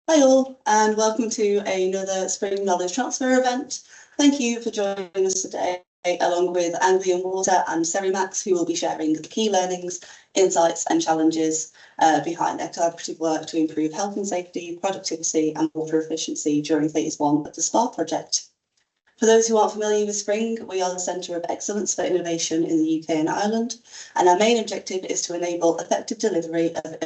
Hi all, and welcome to another Spring Knowledge Transfer event. Thank you for joining us today, along with Anglian Water and Serimax, who will be sharing the key learnings, insights and challenges behind their collaborative work to improve health and safety, productivity and water efficiency during phase 1 of the SPAR project. For those who aren't familiar with Spring, we are the Centre of Excellence for Innovation in the UK and Ireland, and our main objective is to enable effective delivery of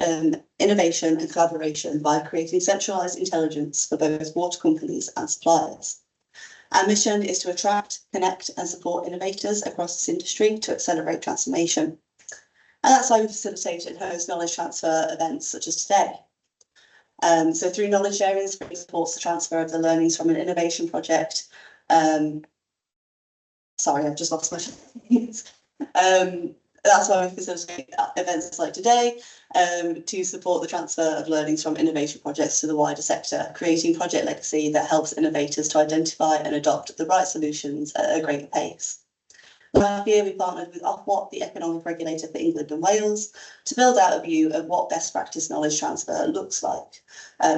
innovation and collaboration by creating centralised intelligence for both water companies and suppliers. Our mission is to attract, connect and support innovators across this industry to accelerate transformation. And that's why we facilitate and host knowledge transfer events such as today. So through knowledge sharing, Spring supports the transfer of the learnings from an innovation project. Sorry, I've just lost my that's why we facilitate events like today to support the transfer of learnings from innovation projects to the wider sector, creating project legacy that helps innovators to identify and adopt the right solutions at a greater pace. Last year, we partnered with Ofwat, the economic regulator for England and Wales, to build out a view of what best practice knowledge transfer looks like.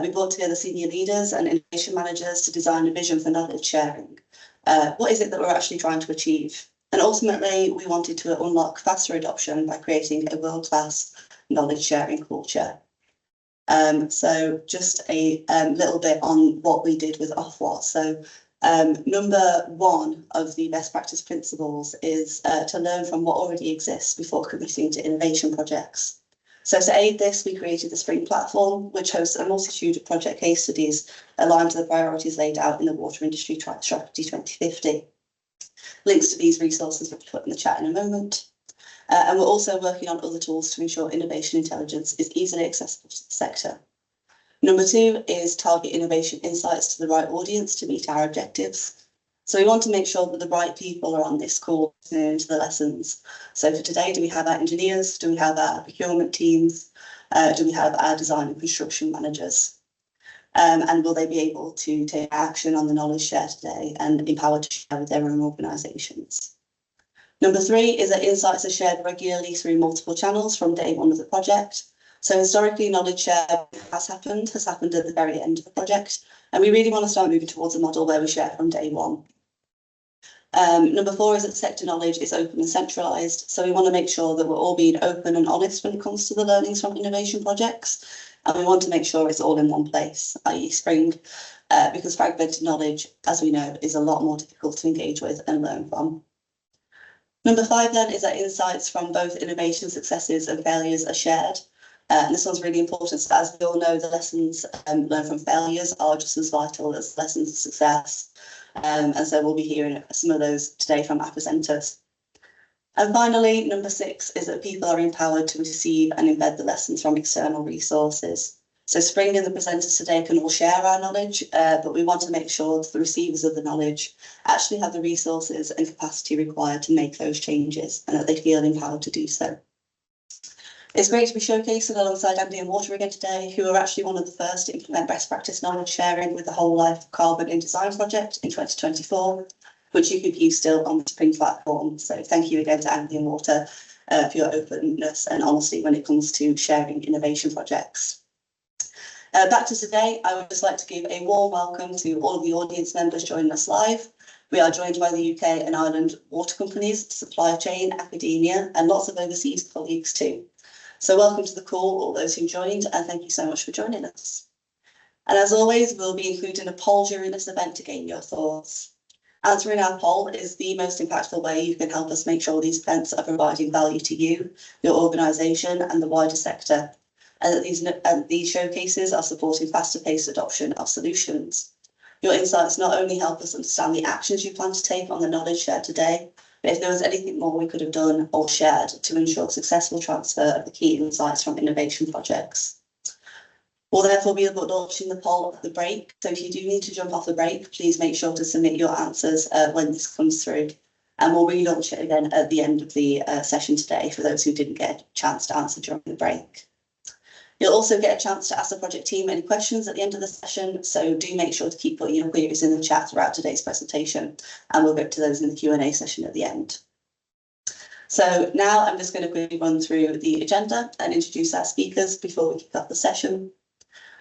We brought together senior leaders and innovation managers to design a vision for knowledge sharing. What is it that we're actually trying to achieve? And ultimately, we wanted to unlock faster adoption by creating a world-class knowledge sharing culture. So just a little bit on what we did with Ofwat. So number one of the best practice principles is to learn from what already exists before committing to innovation projects. So to aid this, we created the Spring platform, which hosts a multitude of project case studies aligned to the priorities laid out in the Water Industry Strategy 2050. Links to these resources will be put in the chat in a moment. And we're also working on other tools to ensure innovation intelligence is easily accessible to the sector. Number two is target innovation insights to the right audience to meet our objectives. So we want to make sure that the right people are on this call listening to the lessons. So for today, do we have our engineers? Do we have our procurement teams? Do we have our design and construction managers? And will they be able to take action on the knowledge share today and empowered to share with their own organisations? Number three is that insights are shared regularly through multiple channels from day one of the project. So historically, knowledge share has happened at the very end of the project, and we really want to start moving towards a model where we share from day one. Number four is that sector knowledge is open and centralised, so we want to make sure that we're all being open and honest when it comes to the learnings from innovation projects, and we want to make sure it's all in one place, i.e. Spring, because fragmented knowledge, as we know, is a lot more difficult to engage with and learn from. Number five then is that insights from both innovation successes and failures are shared. And this one's really important. So as we all know, the lessons learned from failures are just as vital as lessons of success. And so we'll be hearing some of those today from our presenters. And finally, number six is that people are empowered to receive and embed the lessons from external resources. So Spring and the presenters today can all share our knowledge, but we want to make sure that the receivers of the knowledge actually have the resources and capacity required to make those changes and that they feel empowered to do so. It's great to be showcased alongside Anglian Water again today, who are actually one of the first to implement best practice knowledge sharing with the Whole Life Carbon in Design project in 2024, which you can view still on the Spring platform. So thank you again to Anglian Water for your openness and honesty when it comes to sharing innovation projects. Back to today, I would just like to give a warm welcome to all of the audience members joining us live. We are joined by the UK and Ireland water companies, supply chain, academia, and lots of overseas colleagues too. So welcome to the call, all those who joined, and thank you so much for joining us. And as always, we'll be including a poll during this event to gain your thoughts. Answering our poll is the most impactful way you can help us make sure these events are providing value to you, your organisation, and the wider sector, and that these showcases are supporting faster-paced adoption of solutions. Your insights not only help us understand the actions you plan to take on the knowledge shared today, but if there was anything more we could have done or shared to ensure successful transfer of the key insights from innovation projects. We'll therefore be launching the poll at the break, so if you do need to jump off the break, please make sure to submit your answers when this comes through, and we'll relaunch it again at the end of the session today for those who didn't get a chance to answer during the break. You'll also get a chance to ask the project team any questions at the end of the session, so do make sure to keep putting your queries in the chat throughout today's presentation, and we'll get to those in the Q&A session at the end. So now I'm just going to quickly run through the agenda and introduce our speakers before we kick off the session.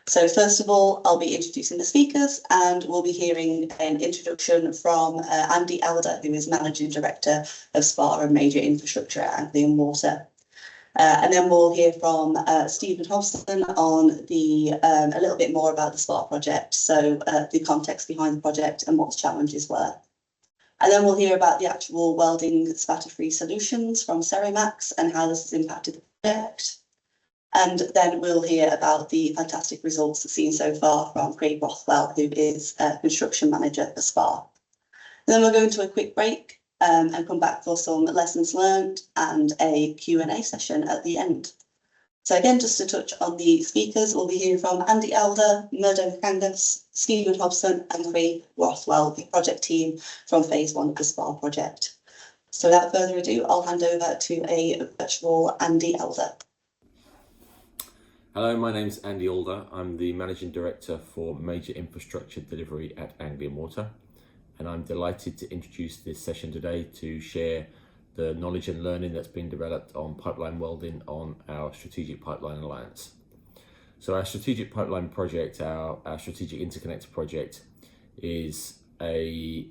So first of all, I'll be introducing the speakers, and we'll be hearing an introduction from Andy Elder, who is Managing Director of SPA and Major Infrastructure at Anglian Water. And then we'll hear from Stephen Hobson on a little bit more about the SPA project, so the context behind the project and what the challenges were. And then we'll hear about the actual welding spatter-free solutions from Serimax and how this has impacted the project. And then we'll hear about the fantastic results seen so far from Craig Rothwell, who is Construction Manager for SPA. And then we'll go into a quick break and come back for some lessons learned and a Q&A session at the end. So again, just to touch on the speakers, we'll be hearing from Andy Elder, Murdo Kangas, Stephen Hobson and Craig Rothwell, the project team from phase 1 of the SPA project. So without further ado, I'll hand over to a virtual Andy Elder. Hello, my name's Andy Elder. I'm the Managing Director for Major Infrastructure Delivery at Anglian Water, and I'm delighted to introduce this session today to share the knowledge and learning that's been developed on pipeline welding on our Strategic Pipeline Alliance. So our Strategic Pipeline project, our Strategic Interconnector project, is a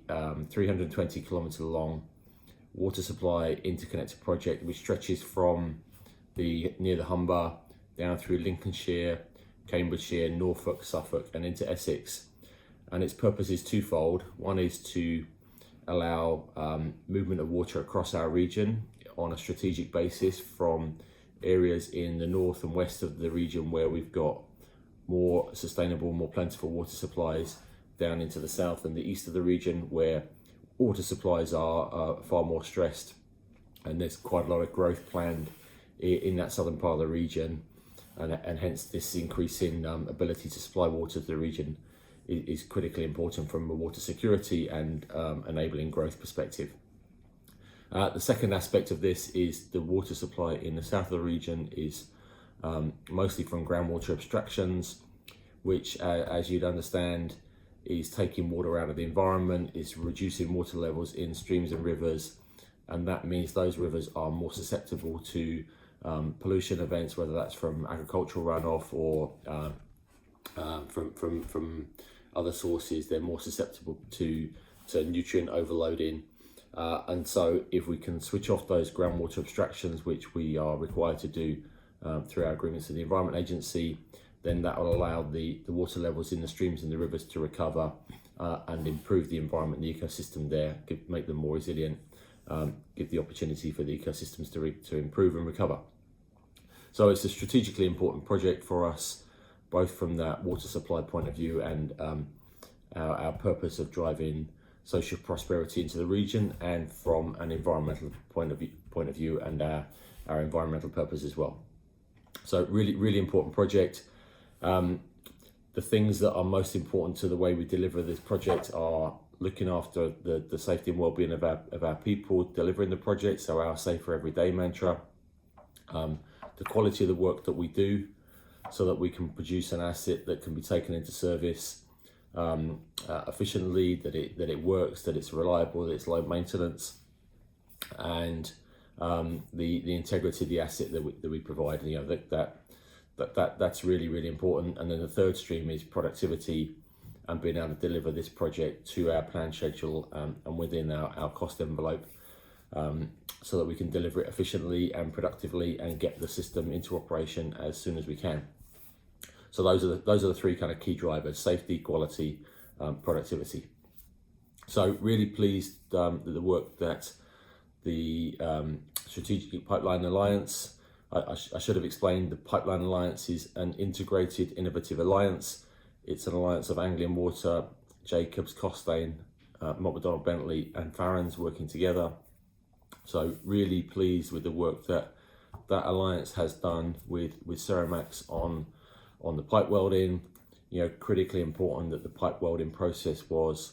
320 kilometre long water supply interconnector project which stretches from near the Humber down through Lincolnshire, Cambridgeshire, Norfolk, Suffolk and into Essex. And its purpose is twofold. One is to allow movement of water across our region on a strategic basis from areas in the north and west of the region where we've got more sustainable, more plentiful water supplies, down into the south and the east of the region where water supplies are far more stressed, and there's quite a lot of growth planned in that southern part of the region, and hence this increasing ability to supply water to the region is critically important from a water security and enabling growth perspective. The second aspect of this is the water supply in the south of the region is mostly from groundwater abstractions, which as you'd understand is taking water out of the environment, is reducing water levels in streams and rivers, and that means those rivers are more susceptible to pollution events, whether that's from agricultural runoff or from other sources. They're more susceptible to nutrient overloading, and so if we can switch off those groundwater abstractions, which we are required to do through our agreements with the Environment Agency, then that will allow the water levels in the streams and the rivers to recover and improve the environment, the ecosystem there, make them more resilient, give the opportunity for the ecosystems to improve and recover. So it's a strategically important project for us, both from that water supply point of view and our purpose of driving social prosperity into the region, and from an environmental point of view and our environmental purpose as well. So really important project. The things that are most important to the way we deliver this project are looking after the safety and well-being of our people delivering the project, so our safer everyday mantra, the quality of the work that we do, so that we can produce an asset that can be taken into service efficiently, that it works, that it's reliable, that it's low maintenance, and the integrity of the asset that we provide. You know, that's really important. And then the third stream is productivity and being able to deliver this project to our planned schedule and within our cost envelope, so that we can deliver it efficiently and productively and get the system into operation as soon as we can. So those are the three kind of key drivers: safety, quality, productivity. So really pleased that the work that the Strategic Pipeline Alliance, I should have explained, the Pipeline Alliance is an integrated, innovative alliance. It's an alliance of Anglian Water, Jacobs, Costain, Mott MacDonald Bentley and Farrens working together. So really pleased with the work that alliance has done with Serimax on the pipe welding. You know, critically important that the pipe welding process was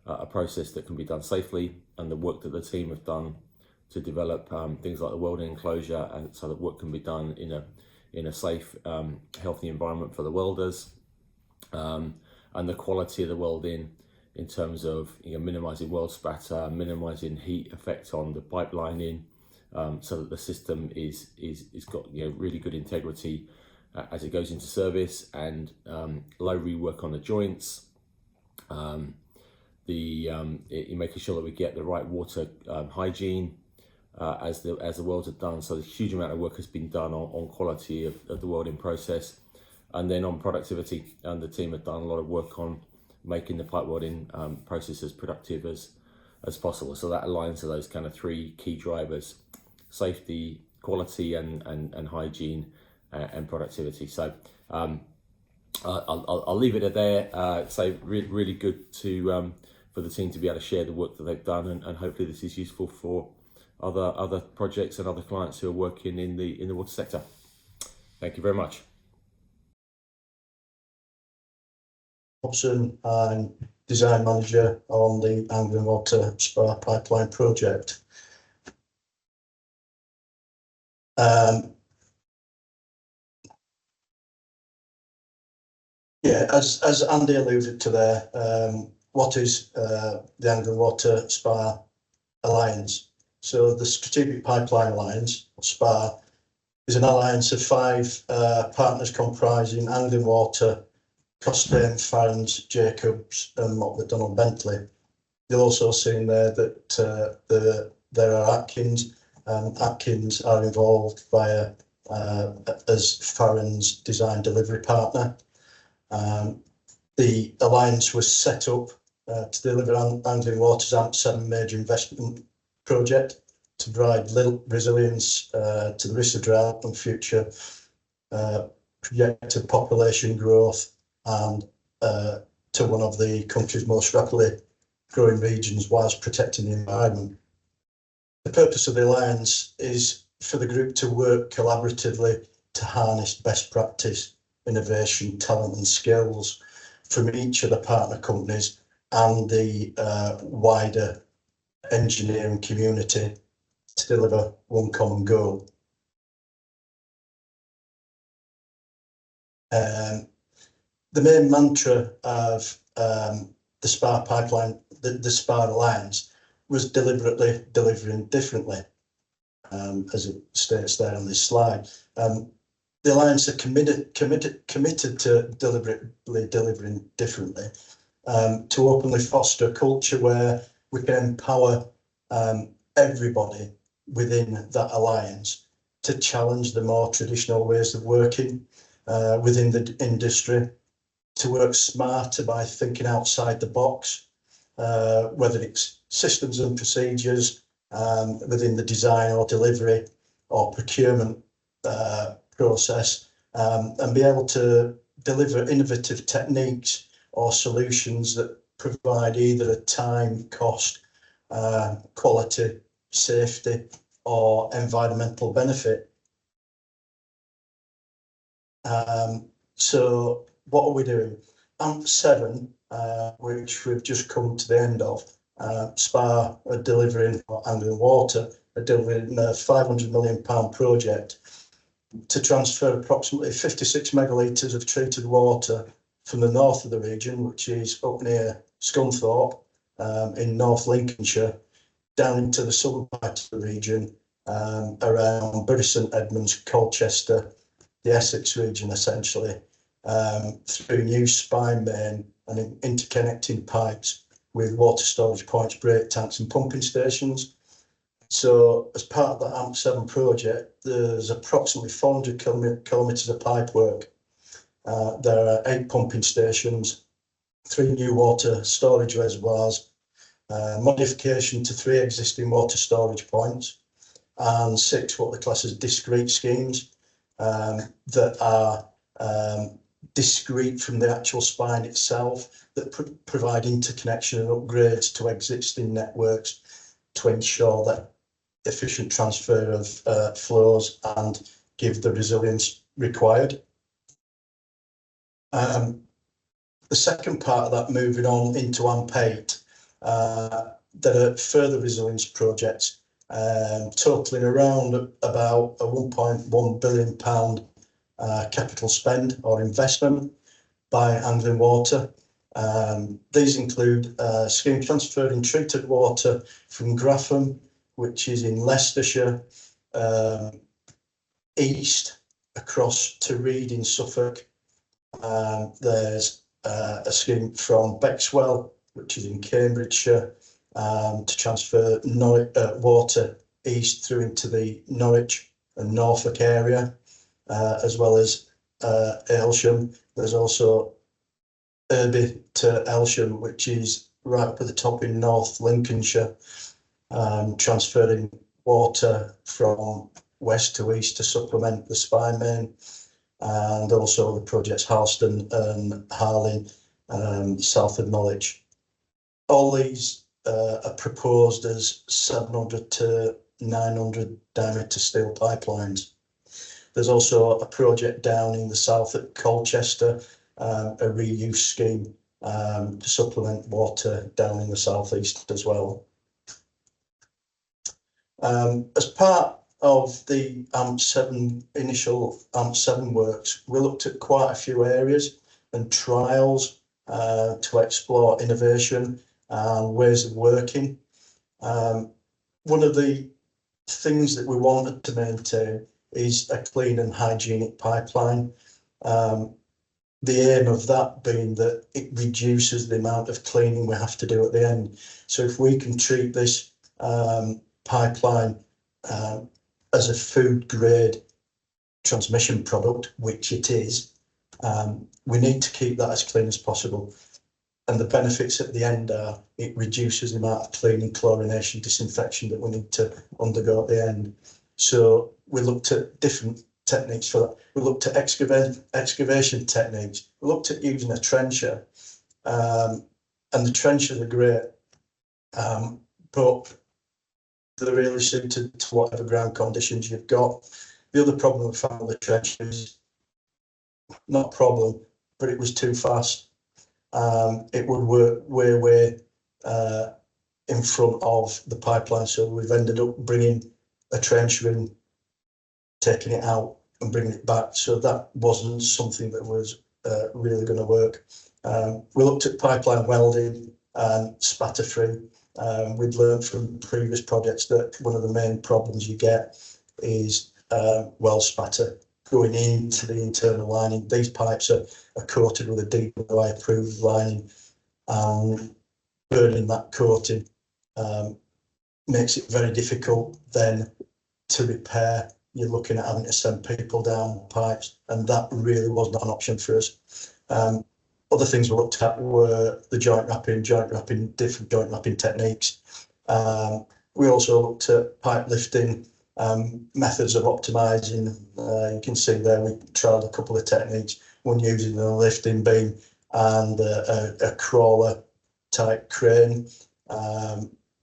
a process that can be done safely, and the work that the team have done to develop things like the welding enclosure, and so that work can be done in a safe, healthy environment for the welders, and the quality of the welding in terms of, you know, minimizing weld spatter, minimizing heat effect on the pipelining, so that the system is got, you know, really good integrity as it goes into service, and low rework on the joints. You're making sure that we get the right water hygiene as the welds are done. So a huge amount of work has been done on quality of the welding process, and then on productivity. And the team have done a lot of work on making the pipe welding process as productive as possible. So that aligns to those kind of three key drivers: safety, quality, and hygiene, and productivity. So I'll leave it at there. So really good to for the team to be able to share the work that they've done, and hopefully this is useful for other projects and other clients who are working in the water sector. Thank you very much. Robson, I'm design manager on the Anglian Water Spa pipeline project. Yeah, as Andy alluded to there, what is the Anglian Water Spa Alliance? So the Strategic Pipeline Alliance, SPA, is an alliance of 5 partners comprising Anglian Water, Costain, Farrens, Jacobs and McDonald Bentley. You'll also see in there that there are Atkins, and Atkins are involved via as Farrens design delivery partner. The alliance was set up to deliver Anglian Water's AMP7 major investment project to provide resilience to the risk of drought and future projected population growth, and to one of the country's most rapidly growing regions, whilst protecting the environment. The purpose of the alliance is for the group to work collaboratively to harness best practice, innovation, talent and skills from each of the partner companies and the wider engineering community to deliver one common goal. The main mantra of the SPA pipeline, the SPA Alliance, was deliberately delivering differently, as it states there on this slide. The Alliance are committed to deliberately delivering differently, to openly foster a culture where we can empower everybody within that alliance to challenge the more traditional ways of working within the industry, to work smarter by thinking outside the box, whether it's systems and procedures within the design or delivery or procurement process, and be able to deliver innovative techniques or solutions that provide either a time, cost, quality, safety or environmental benefit. So what are we doing? AMP7, which we've just come to the end of, SPA are delivering, or Anglian Water are delivering a £500 million project to transfer approximately 56 megalitres of treated water from the north of the region, which is up near Scunthorpe in North Lincolnshire, down into the southern part of the region, around Bury St Edmunds, Colchester, the Essex region essentially, through new spine main and interconnecting pipes with water storage points, break tanks and pumping stations. So as part of the AMP7 project, there's approximately 400 kilometres of pipework. There are 8 pumping stations, 3 new water storage reservoirs, modification to 3 existing water storage points, and 6 what they class as discrete schemes that are discrete from the actual spine itself, that provide interconnection and upgrades to existing networks to ensure that efficient transfer of flows and give the resilience required. The second part of that, moving on into AMP8, there are further resilience projects totaling around about a £1.1 billion capital spend or investment by Anglian Water. These include scheme transferring treated water from Graffham, which is in Leicestershire, east across to Reed in Suffolk. There's a scheme from Bexwell, which is in Cambridgeshire, to transfer water east through into the Norwich and Norfolk area, as well as Aylsham. There's also Irby to Aylsham, which is right up at the top in North Lincolnshire, transferring water from west to east to supplement the Spy main, and also the projects Harleston and Harling, south of Norwich. All these are proposed as 700 to 900 diameter steel pipelines. There's also a project down in the south at Colchester, a reuse scheme to supplement water down in the southeast as well. As part of the initial AMP7 works, we looked at quite a few areas and trials to explore innovation and ways of working. One of the things that we wanted to maintain is a clean and hygienic pipeline. The aim of that being that it reduces the amount of cleaning we have to do at the end. So if we can treat this pipeline as a food grade transmission product, which it is, we need to keep that as clean as possible. And the benefits at the end are it reduces the amount of cleaning, chlorination, disinfection that we need to undergo at the end. So we looked at different techniques for that. We looked at excavation techniques. We looked at using a trencher, and the trenchers are great, but they're really suited to whatever ground conditions you've got. The other problem we found with the trencher is not a problem, but it was too fast. It would work way in front of the pipeline, so we've ended up bringing a trencher in, taking it out and bringing it back. So that wasn't something that was really going to work. We looked at pipeline welding and spatter-free. We'd learned from previous projects that one of the main problems you get is weld spatter going into the internal lining. These pipes are coated with a DWI approved lining, and burning that coating makes it very difficult then to repair. You're looking at having to send people down pipes, and that really was not an option for us. Other things we looked at were the different joint wrapping techniques. We also looked at pipe lifting, methods of optimising. You can see there we trialled a couple of techniques, one using a lifting beam and a crawler type crane.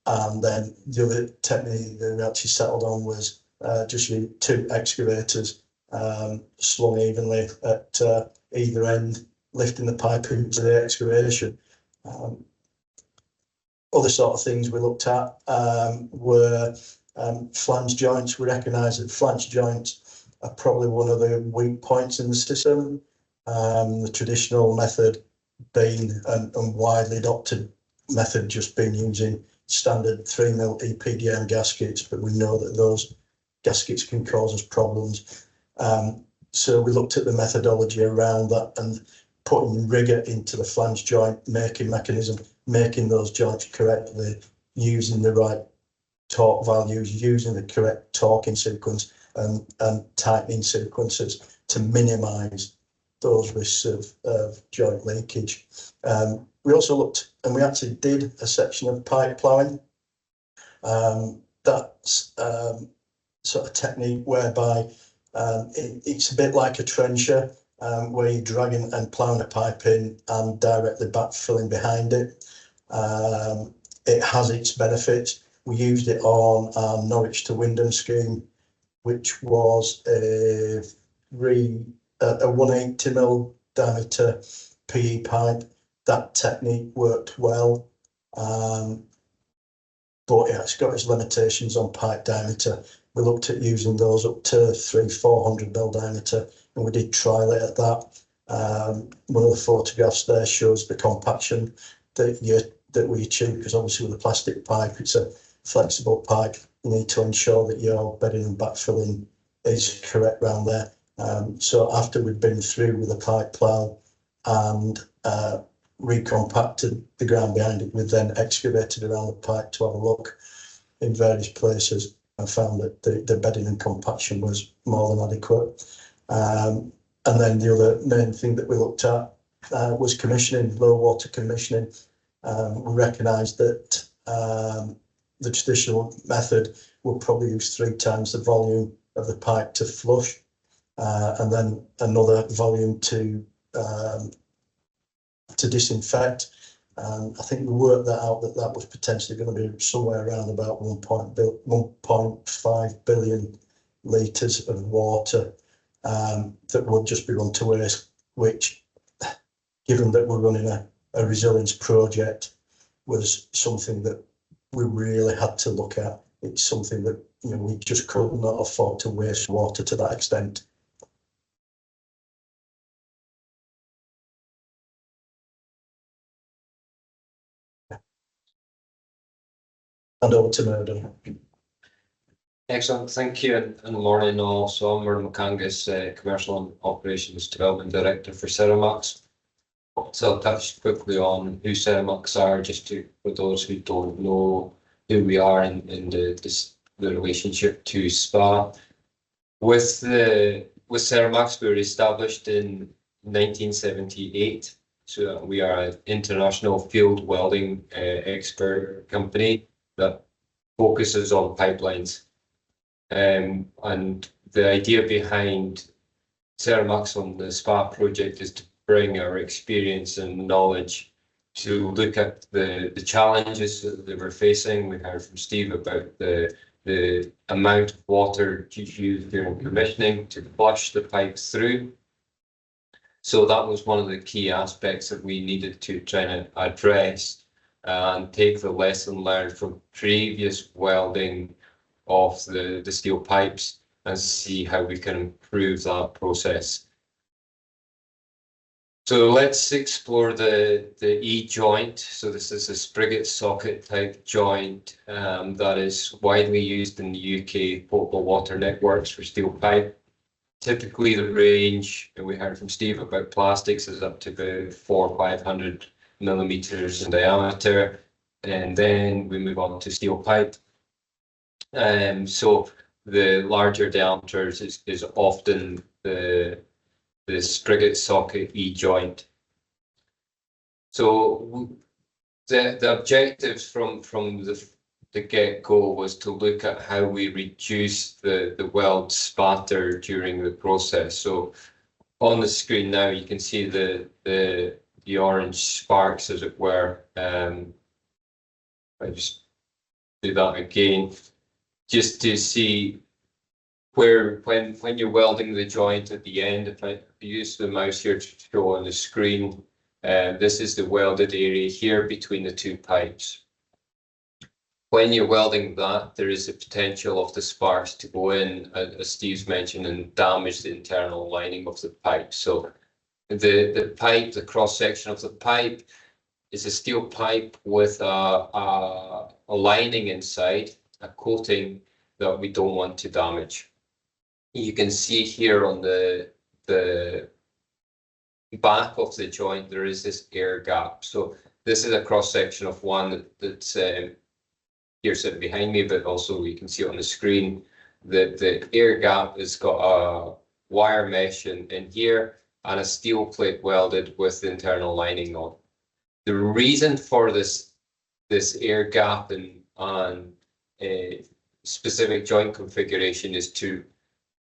And then the other technique that we actually settled on was just use 2 excavators slung evenly at either end, lifting the pipe into the excavation. Other sort of things we looked at were flange joints. We recognise that flange joints are probably one of the weak points in the system. The traditional method being and widely adopted method just been using standard 3mm EPDM gaskets, but we know that those gaskets can cause us problems. So we looked at the methodology around that and putting rigor into the flange joint making mechanism, making those joints correctly, using the right torque values, using the correct torquing sequence and tightening sequences to minimise those risks of joint leakage. We also looked, and we actually did a section of pipe ploughing. That's sort of technique whereby it's a bit like a trencher, where you're dragging and ploughing a pipe in and directly backfilling behind it. It has its benefits. We used it on our Norwich to Windham scheme, which was a 180mm diameter PE pipe. That technique worked well, but yeah, it's got its limitations on pipe diameter. We looked at using those up to 300-400mm diameter, and we did trial it at that. One of the photographs there shows the compaction that we achieved, because obviously with a plastic pipe, it's a flexible pipe. You need to ensure that your bedding and backfilling is correct round there. So after we'd been through with the pipe plough and recompacted the ground behind it, we then excavated around the pipe to have a look in various places and found that the bedding and compaction was more than adequate. And then the other main thing that we looked at was commissioning, low water commissioning. We recognised that the traditional method would probably use 3 times the volume of the pipe to flush, and then another volume to disinfect. I think we worked that out that was potentially going to be somewhere around about 1.5 billion litres of water that would just be run to waste, which, given that we're running a resilience project, was something that we really had to look at. It's something that, you know, we just could not afford to waste water to that extent. And over to Murdo. Excellent, thank you, and morning all. So I'm Murdo McCangus, Commercial and Operations Development Director for Serimax. So I'll touch quickly on who Serimax are, just for those who don't know who we are in the relationship to SPA. With Serimax, we were established in 1978. So we are an international field welding expert company that focuses on pipelines. And the idea behind Serimax on the SPA project is to bring our experience and knowledge to look at the challenges that they were facing. We heard from Steve about the amount of water used during commissioning to flush the pipes through. So that was one of the key aspects that we needed to try and address and take the lesson learned from previous welding of the steel pipes and see how we can improve that process. So let's explore the E-joint. So this is a spigot socket type joint that is widely used in the UK potable water networks for steel pipe. Typically the range, and we heard from Steve about plastics, is up to about 400 or 500 millimeters in diameter, and then we move on to steel pipe. So the larger diameters is often the spigot socket E-joint. So the objectives from the get-go was to look at how we reduce the weld spatter during the process. So on the screen now you can see the orange sparks, as it were. I just do that again, just to see where when you're welding the joint at the end. If I use the mouse here to show on the screen, this is the welded area here between the two pipes. When you're welding that, there is a potential of the sparks to go in, as Steve's mentioned, and damage the internal lining of the pipe. So the pipe, the cross section of the pipe, is a steel pipe with a lining inside, a coating that we don't want to damage. You can see here on the back of the joint there is this air gap. So this is a cross section of one that's here sitting behind me, but also you can see it on the screen that the air gap has got a wire mesh in here and a steel plate welded with the internal lining on. The reason for this air gap and a specific joint configuration is to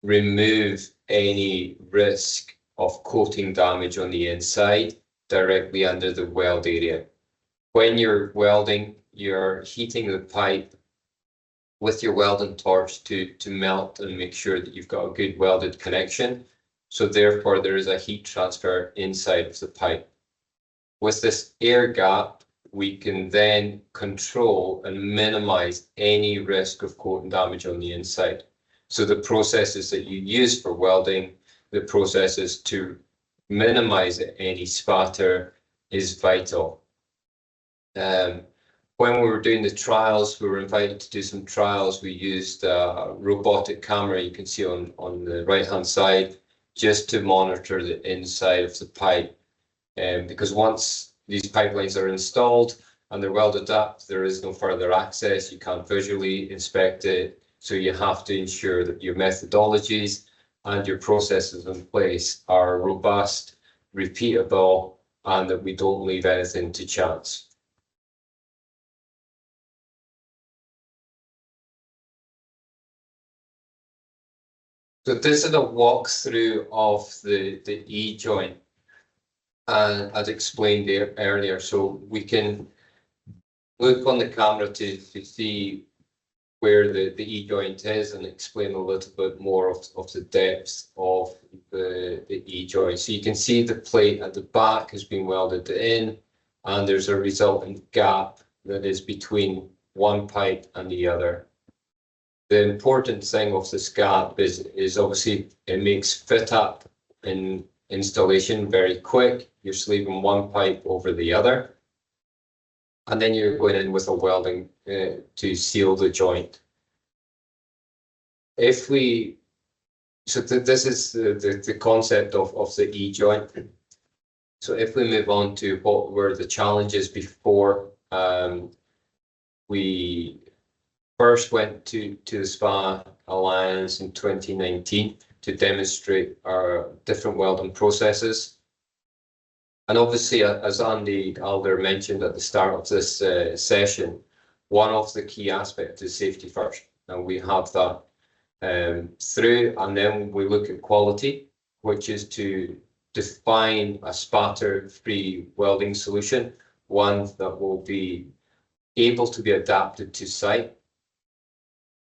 remove any risk of coating damage on the inside directly under the weld area. When you're welding, you're heating the pipe with your welding torch to melt and make sure that you've got a good welded connection. So therefore there is a heat transfer inside of the pipe. With this air gap, we can then control and minimize any risk of coating damage on the inside. So the processes that you use for welding, the processes to minimize any spatter, is vital. When we were doing the trials, we were invited to do some trials. We used a robotic camera, you can see on the right hand side, just to monitor the inside of the pipe. Because once these pipelines are installed and they're welded up, there is no further access. You can't visually inspect it. So you have to ensure that your methodologies and your processes in place are robust, repeatable, and that we don't leave anything to chance. So this is a walkthrough of the E-joint, and as explained earlier, so we can look on the camera to see where the E-joint is and explain a little bit more of the depth of the E-joint. So you can see the plate at the back has been welded in, and there's a resultant gap that is between one pipe and the other. The important thing of this gap is obviously it makes fit up in installation very quick. You're sleeving one pipe over the other, and then you're going in with a welding to seal the joint. This is the concept of the E-joint. So if we move on to what were the challenges before we first went to the SPA Alliance in 2019 to demonstrate our different welding processes. And obviously, as Andy Alder mentioned at the start of this session, one of the key aspects is safety first. And we have that through, and then we look at quality, which is to define a spatter-free welding solution, one that will be able to be adapted to site.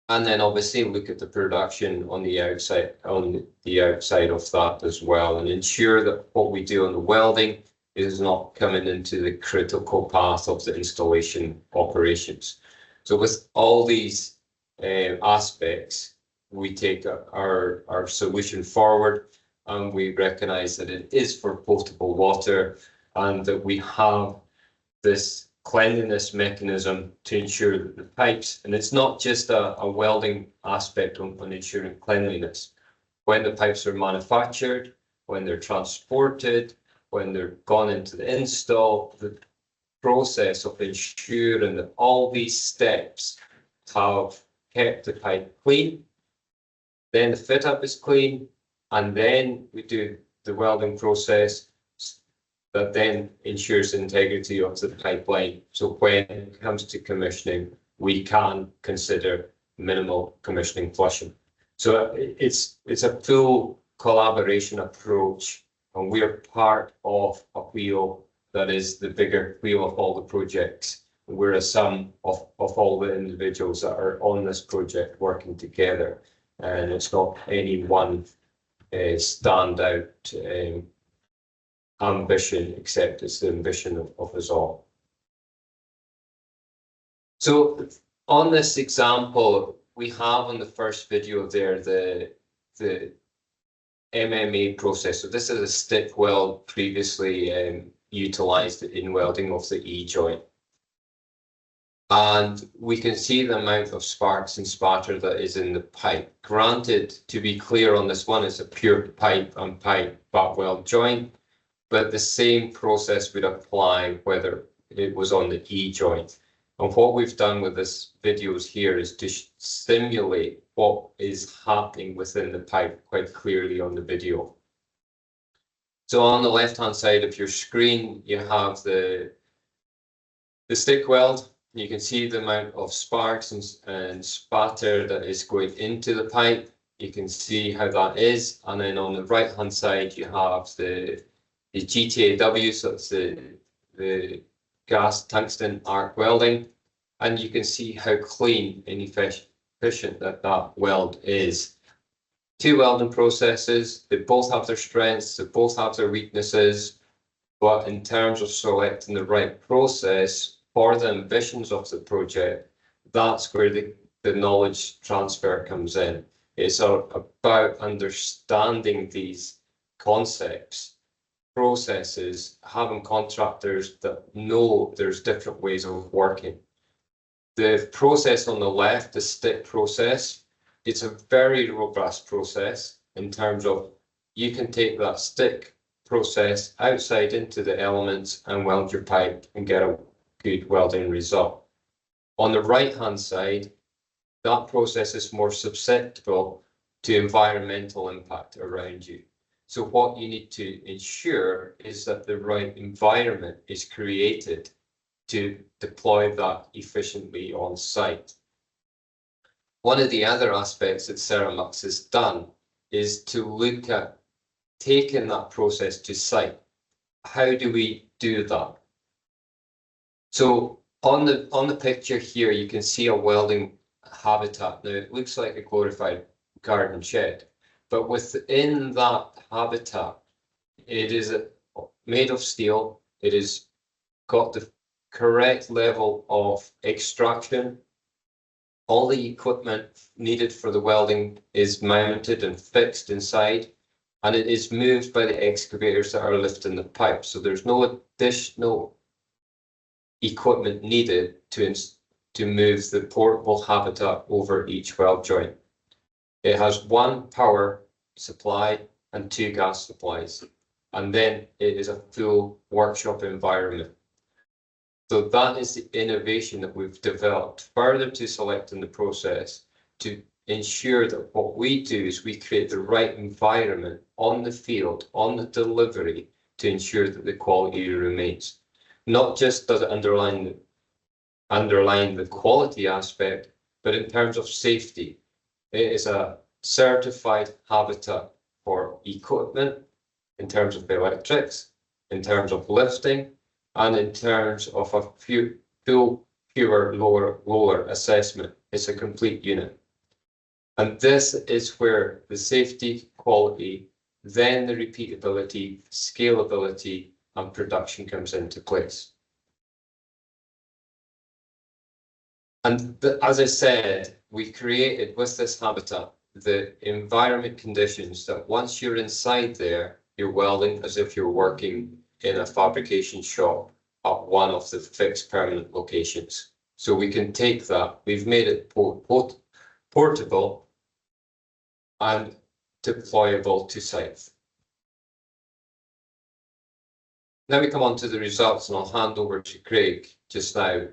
And then obviously look at the production on the outside of that as well, and ensure that what we do on the welding is not coming into the critical path of the installation operations. So with all these aspects, we take our solution forward, and we recognize that it is for potable water, and that we have this cleanliness mechanism to ensure that the pipes, and it's not just a welding aspect on ensuring cleanliness. When the pipes are manufactured, when they're transported, when they're gone into the install, the process of ensuring that all these steps have kept the pipe clean, then the fit up is clean, and then we do the welding process that then ensures the integrity of the pipeline. So when it comes to commissioning, we can consider minimal commissioning flushing. So it's a full collaboration approach, and we're part of a wheel that is the bigger wheel of all the projects. We're a sum of all the individuals that are on this project working together, and it's not any one standout ambition, except it's the ambition of us all. So on this example, we have on the first video there the MMA process. So this is a stick weld previously utilized in welding of the E-joint. And we can see the amount of sparks and spatter that is in the pipe. Granted, to be clear on this one, it's a pure pipe and pipe butt weld joint, but the same process would apply whether it was on the E-joint. And what we've done with this videos here is to simulate what is happening within the pipe quite clearly on the video. So on the left-hand side of your screen, you have the stick weld. You can see the amount of sparks and spatter that is going into the pipe. You can see how that is. And then on the right-hand side, you have the GTAW, so it's the gas tungsten arc welding, and you can see how clean and efficient that weld is. Two welding processes, they both have their strengths, they both have their weaknesses, but in terms of selecting the right process for the ambitions of the project, that's where the knowledge transfer comes in. It's about understanding these concepts, processes, having contractors that know there's different ways of working. The process on the left, the stick process, it's a very robust process in terms of you can take that stick process outside into the elements and weld your pipe and get a good welding result. On the right-hand side, that process is more susceptible to environmental impact around you. So what you need to ensure is that the right environment is created to deploy that efficiently on site. One of the other aspects that Serimax has done is to look at taking that process to site. How do we do that? So on the picture here, you can see a welding habitat. Now it looks like a glorified garden shed, but within that habitat, it is made of steel. It is got the correct level of extraction. All the equipment needed for the welding is mounted and fixed inside, and it is moved by the excavators that are lifting the pipe. So there's no additional equipment needed to move the portable habitat over each weld joint. It has one power supply and two gas supplies, and then it is a full workshop environment. So that is the innovation that we've developed further to selecting the process to ensure that what we do is we create the right environment on the field, on the delivery, to ensure that the quality remains. Not just does it underline the quality aspect, but in terms of safety, it is a certified habitat for equipment, in terms of electrics, in terms of lifting, and in terms of a full pure roller assessment. It's a complete unit. And this is where the safety, quality, then the repeatability, scalability, and production comes into place. And as I said, we created with this habitat the environment conditions that once you're inside there, you're welding as if you're working in a fabrication shop at one of the fixed permanent locations. So we can take that, we've made it portable and deployable to site. Now we come on to the results, and I'll hand over to Craig just now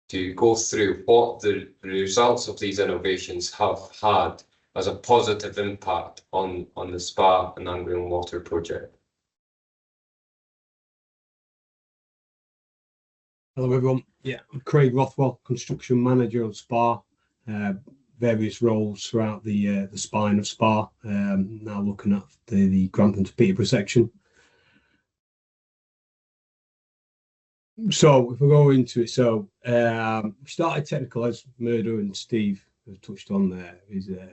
to go through what the results of these innovations have had as a positive impact on the Spring and Anglian Water project. Hello everyone. Yeah, I'm Craig Rothwell, construction manager on SPA. Various roles throughout the spine of SPA. Now looking at the Grantham to Peterborough section. So if we go into it, so we started technical, as Murdo and Steve have touched on there,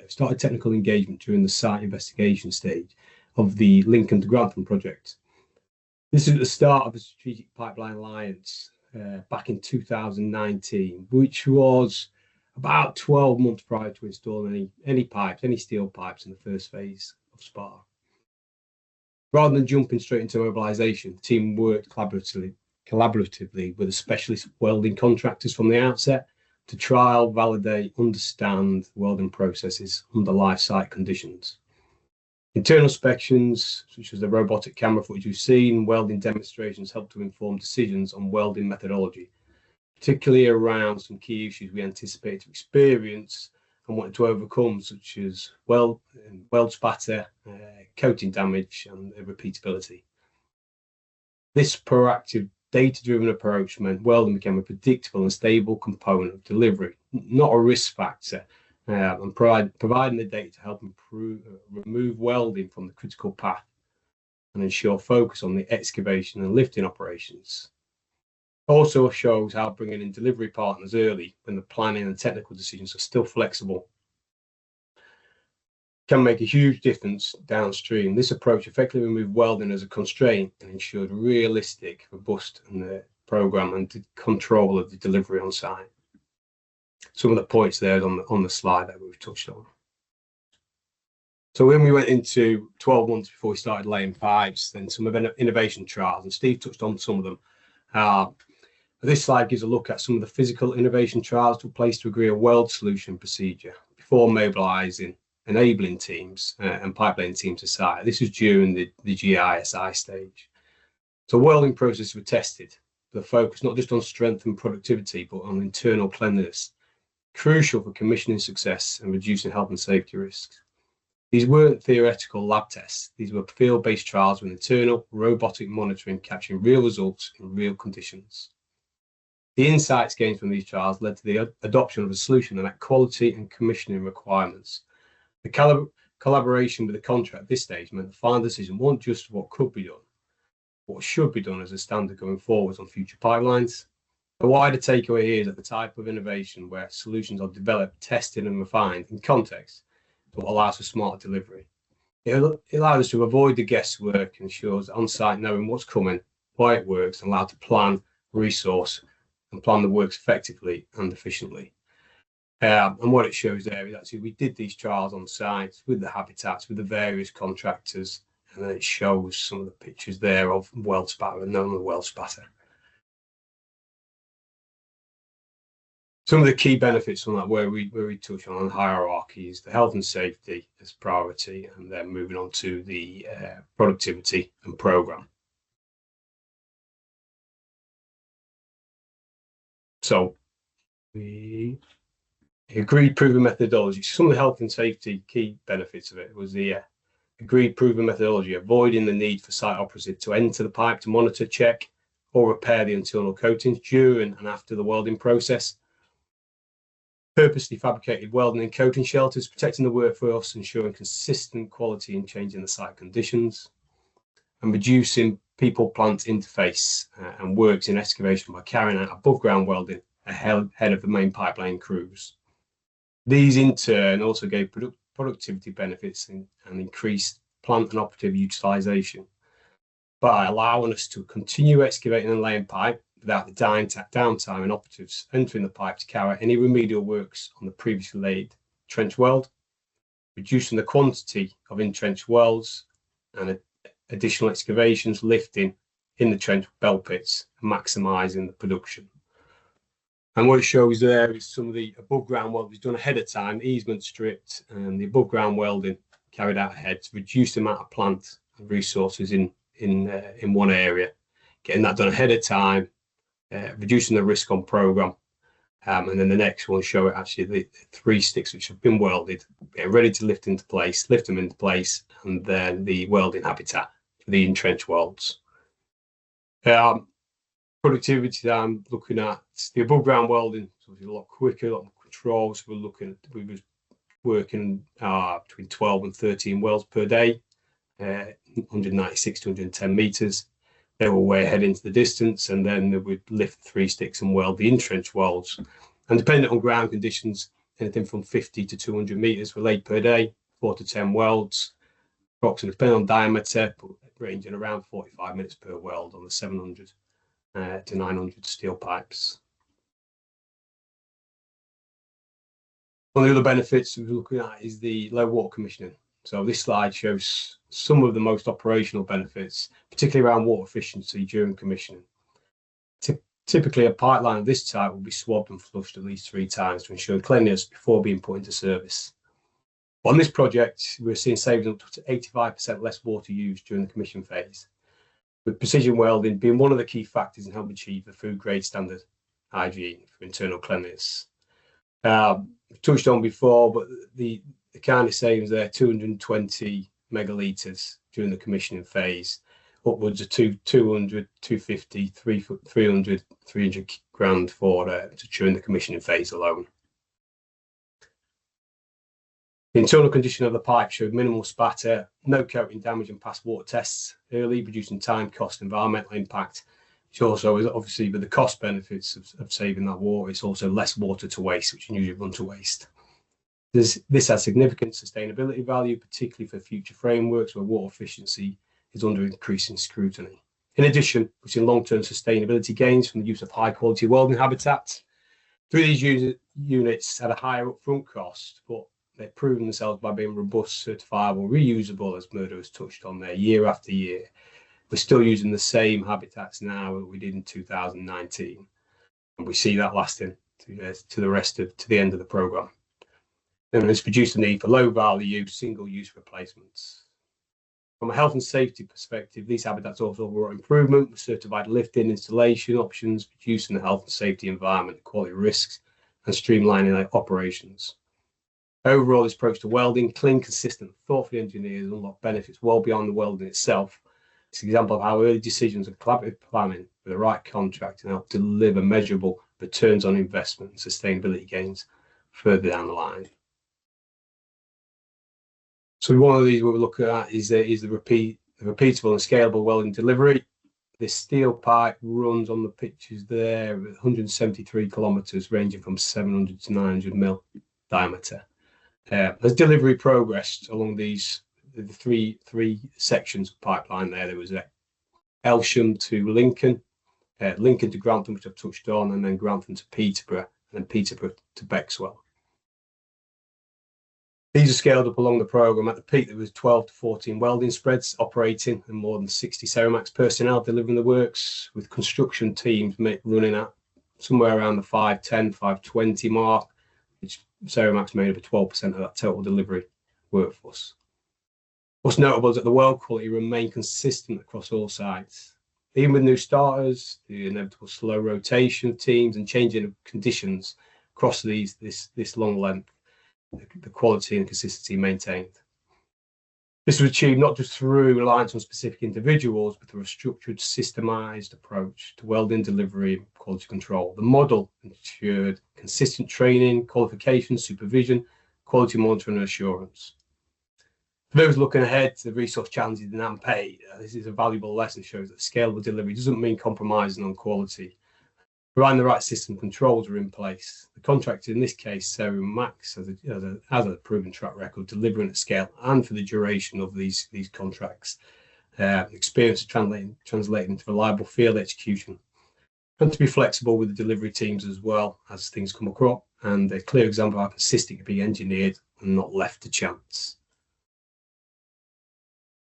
started technical engagement during the site investigation stage of the Lincoln to Grantham project. This is at the start of the Strategic Pipeline Alliance back in 2019, which was about 12 months prior to installing any pipes, any steel pipes in the first phase of SPA. Rather than jumping straight into mobilisation, the team worked collaboratively with the specialist welding contractors from the outset to trial, validate, understand welding processes under live site conditions. Internal inspections, such as the robotic camera footage we've seen, welding demonstrations help to inform decisions on welding methodology, particularly around some key issues we anticipate to experience and wanted to overcome, such as weld spatter, coating damage, and repeatability. This proactive, data-driven approach meant welding became a predictable and stable component of delivery, not a risk factor, and providing the data to help remove welding from the critical path and ensure focus on the excavation and lifting operations. Also shows how bringing in delivery partners early, when the planning and technical decisions are still flexible, can make a huge difference downstream. This approach effectively removed welding as a constraint and ensured realistic, robust program and control of the delivery on site. Some of the points there on the slide that we've touched on. So when we went into 12 months before we started laying pipes, then some of the innovation trials, and Steve touched on some of them. This slide gives a look at some of the physical innovation trials took place to agree a weld solution procedure before mobilising enabling teams and pipeline teams to site. This was during the GISI stage. So welding processes were tested. The focus not just on strength and productivity, but on internal cleanliness, crucial for commissioning success and reducing health and safety risks. These weren't theoretical lab tests. These were field-based trials with internal robotic monitoring, capturing real results in real conditions. The insights gained from these trials led to the adoption of a solution that met quality and commissioning requirements. The collaboration with the contract at this stage meant the final decision wasn't just what could be done, what should be done as a standard going forwards on future pipelines. The wider takeaway here is that the type of innovation where solutions are developed, tested and refined in context is what allows for smarter delivery. It allows us to avoid the guesswork and ensures on-site knowing what's coming, why it works, and allowed to plan, resource, and plan the works effectively and efficiently. And what it shows there is actually we did these trials on site with the habitats, with the various contractors, and then it shows some of the pictures there of weld spatter and non-weld spatter. Some of the key benefits from that where we touch on hierarchy is the health and safety as priority, and then moving on to the productivity and program. So we agreed proven methodology. Some of the health and safety key benefits of it was the agreed proven methodology, avoiding the need for site operative to enter the pipe to monitor, check, or repair the internal coatings during and after the welding process. Purposely fabricated welding and coating shelters, protecting the workforce, ensuring consistent quality and changing the site conditions, and reducing people-plant interface and works in excavation by carrying out above-ground welding ahead of the main pipeline crews. These in turn also gave productivity benefits and increased plant and operative utilisation by allowing us to continue excavating and laying pipe without the downtime and operatives entering the pipe to carry out any remedial works on the previously laid trench weld, reducing the quantity of in-trench welds and additional excavations, lifting in the trench bell pits, maximising the production. And what it shows there is some of the above ground welding was done ahead of time, easement stripped, and the above ground welding carried out ahead to reduce the amount of plant and resources in one area, getting that done ahead of time, reducing the risk on program. And then the next one show it actually the 3 sticks which have been welded, getting ready to lift them into place, and then the welding habitat for the in-trench welds. Productivity I'm looking at the above ground welding, so it's a lot quicker, a lot more control. So we was working between 12 and 13 welds per day, 196 to 110 meters. They were way ahead into the distance, and then they would lift 3 sticks and weld the in-trench welds. And depending on ground conditions, anything from 50 to 200 meters were laid per day, 4 to 10 welds, approximately depending on diameter, but ranging around 45 minutes per weld on the 700 to 900 steel pipes. One of the other benefits we're looking at is the low water commissioning. So this slide shows some of the most operational benefits, particularly around water efficiency during commissioning. Typically, a pipeline of this type will be swabbed and flushed at least 3 times to ensure cleanliness before being put into service. On this project, we're seeing savings up to 85% less water used during the commission phase, with precision welding being one of the key factors in helping achieve the food grade standard hygiene for internal cleanliness. We've touched on before, but the kind of savings there, 220 megalitres during the commissioning phase, upwards of 200, 250, 300 grand for during the commissioning phase alone. The internal condition of the pipe showed minimal spatter, no coating damage, and passed water tests early, reducing time, cost, environmental impact. Which also is obviously with the cost benefits of saving that water, it's also less water to waste, which usually run to waste. This has significant sustainability value, particularly for future frameworks where water efficiency is under increasing scrutiny. In addition, we've seen long-term sustainability gains from the use of high-quality welding habitats. 3 of these units had a higher upfront cost, but they've proven themselves by being robust, certifiable, reusable, as Murdo has touched on there, year after year. We're still using the same habitats now that we did in 2019, and we see that lasting to the end of the programme. And it's reduced the need for low-value, single-use replacements. From a health and safety perspective, these habitats also brought improvement with certified lifting installation options, reducing the health and safety environment, quality risks, and streamlining operations. Overall, this approach to welding, clean, consistent, thoughtfully engineered, unlock benefits well beyond the welding itself. It's an example of how early decisions and collaborative planning with the right contract can help deliver measurable returns on investment and sustainability gains further down the line. So one of these we're looking at is the repeatable and scalable welding delivery. This steel pipe runs on the pictures there with 173 kilometres, ranging from 700 to 900 mil diameter. As delivery progressed along the three sections of pipeline there was Elsham to Lincoln, Lincoln to Grantham, which I've touched on, and then Grantham to Peterborough, and then Peterborough to Bexwell. These are scaled up along the programme. At the peak, there was 12 to 14 welding spreads operating and more than 60 Serimax personnel delivering the works, with construction teams running at somewhere around the 510, 520 mark, which Serimax made up of 12% of that total delivery workforce. What's notable is that the weld quality remained consistent across all sites. Even with new starters, the inevitable slow rotation of teams and changing of conditions across this long length, the quality and consistency maintained. This was achieved not just through reliance on specific individuals, but through a structured, systemised approach to welding delivery and quality control. The model ensured consistent training, qualification, supervision, quality monitoring and assurance. For those looking ahead to the resource challenges in AMP8, this is a valuable lesson, shows that scalable delivery doesn't mean compromising on quality. Providing the right system controls are in place. The contractor, in this case, Serimax, has a proven track record delivering at scale and for the duration of these contracts. Experience of translating into reliable field execution. And to be flexible with the delivery teams as well as things come across, and a clear example of how consistent can be engineered and not left to chance.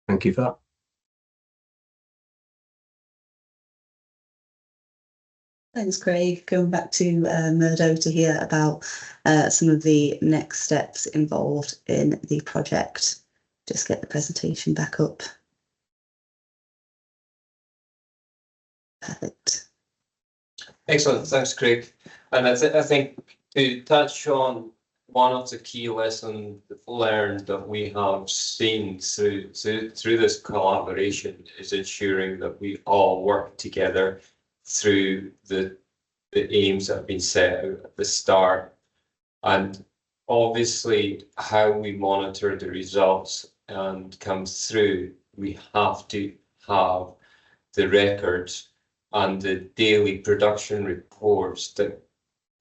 Thank you for that. Thanks, Craig. Going back to Murdo to hear about some of the next steps involved in the project. Just get the presentation back up. Perfect. Excellent, thanks, Craig. And I think to touch on one of the key lessons learned that we have seen through this collaboration is ensuring that we all work together through the aims that have been set out at the start, and obviously how we monitor the results and come through. We have to have the records and the daily production reports that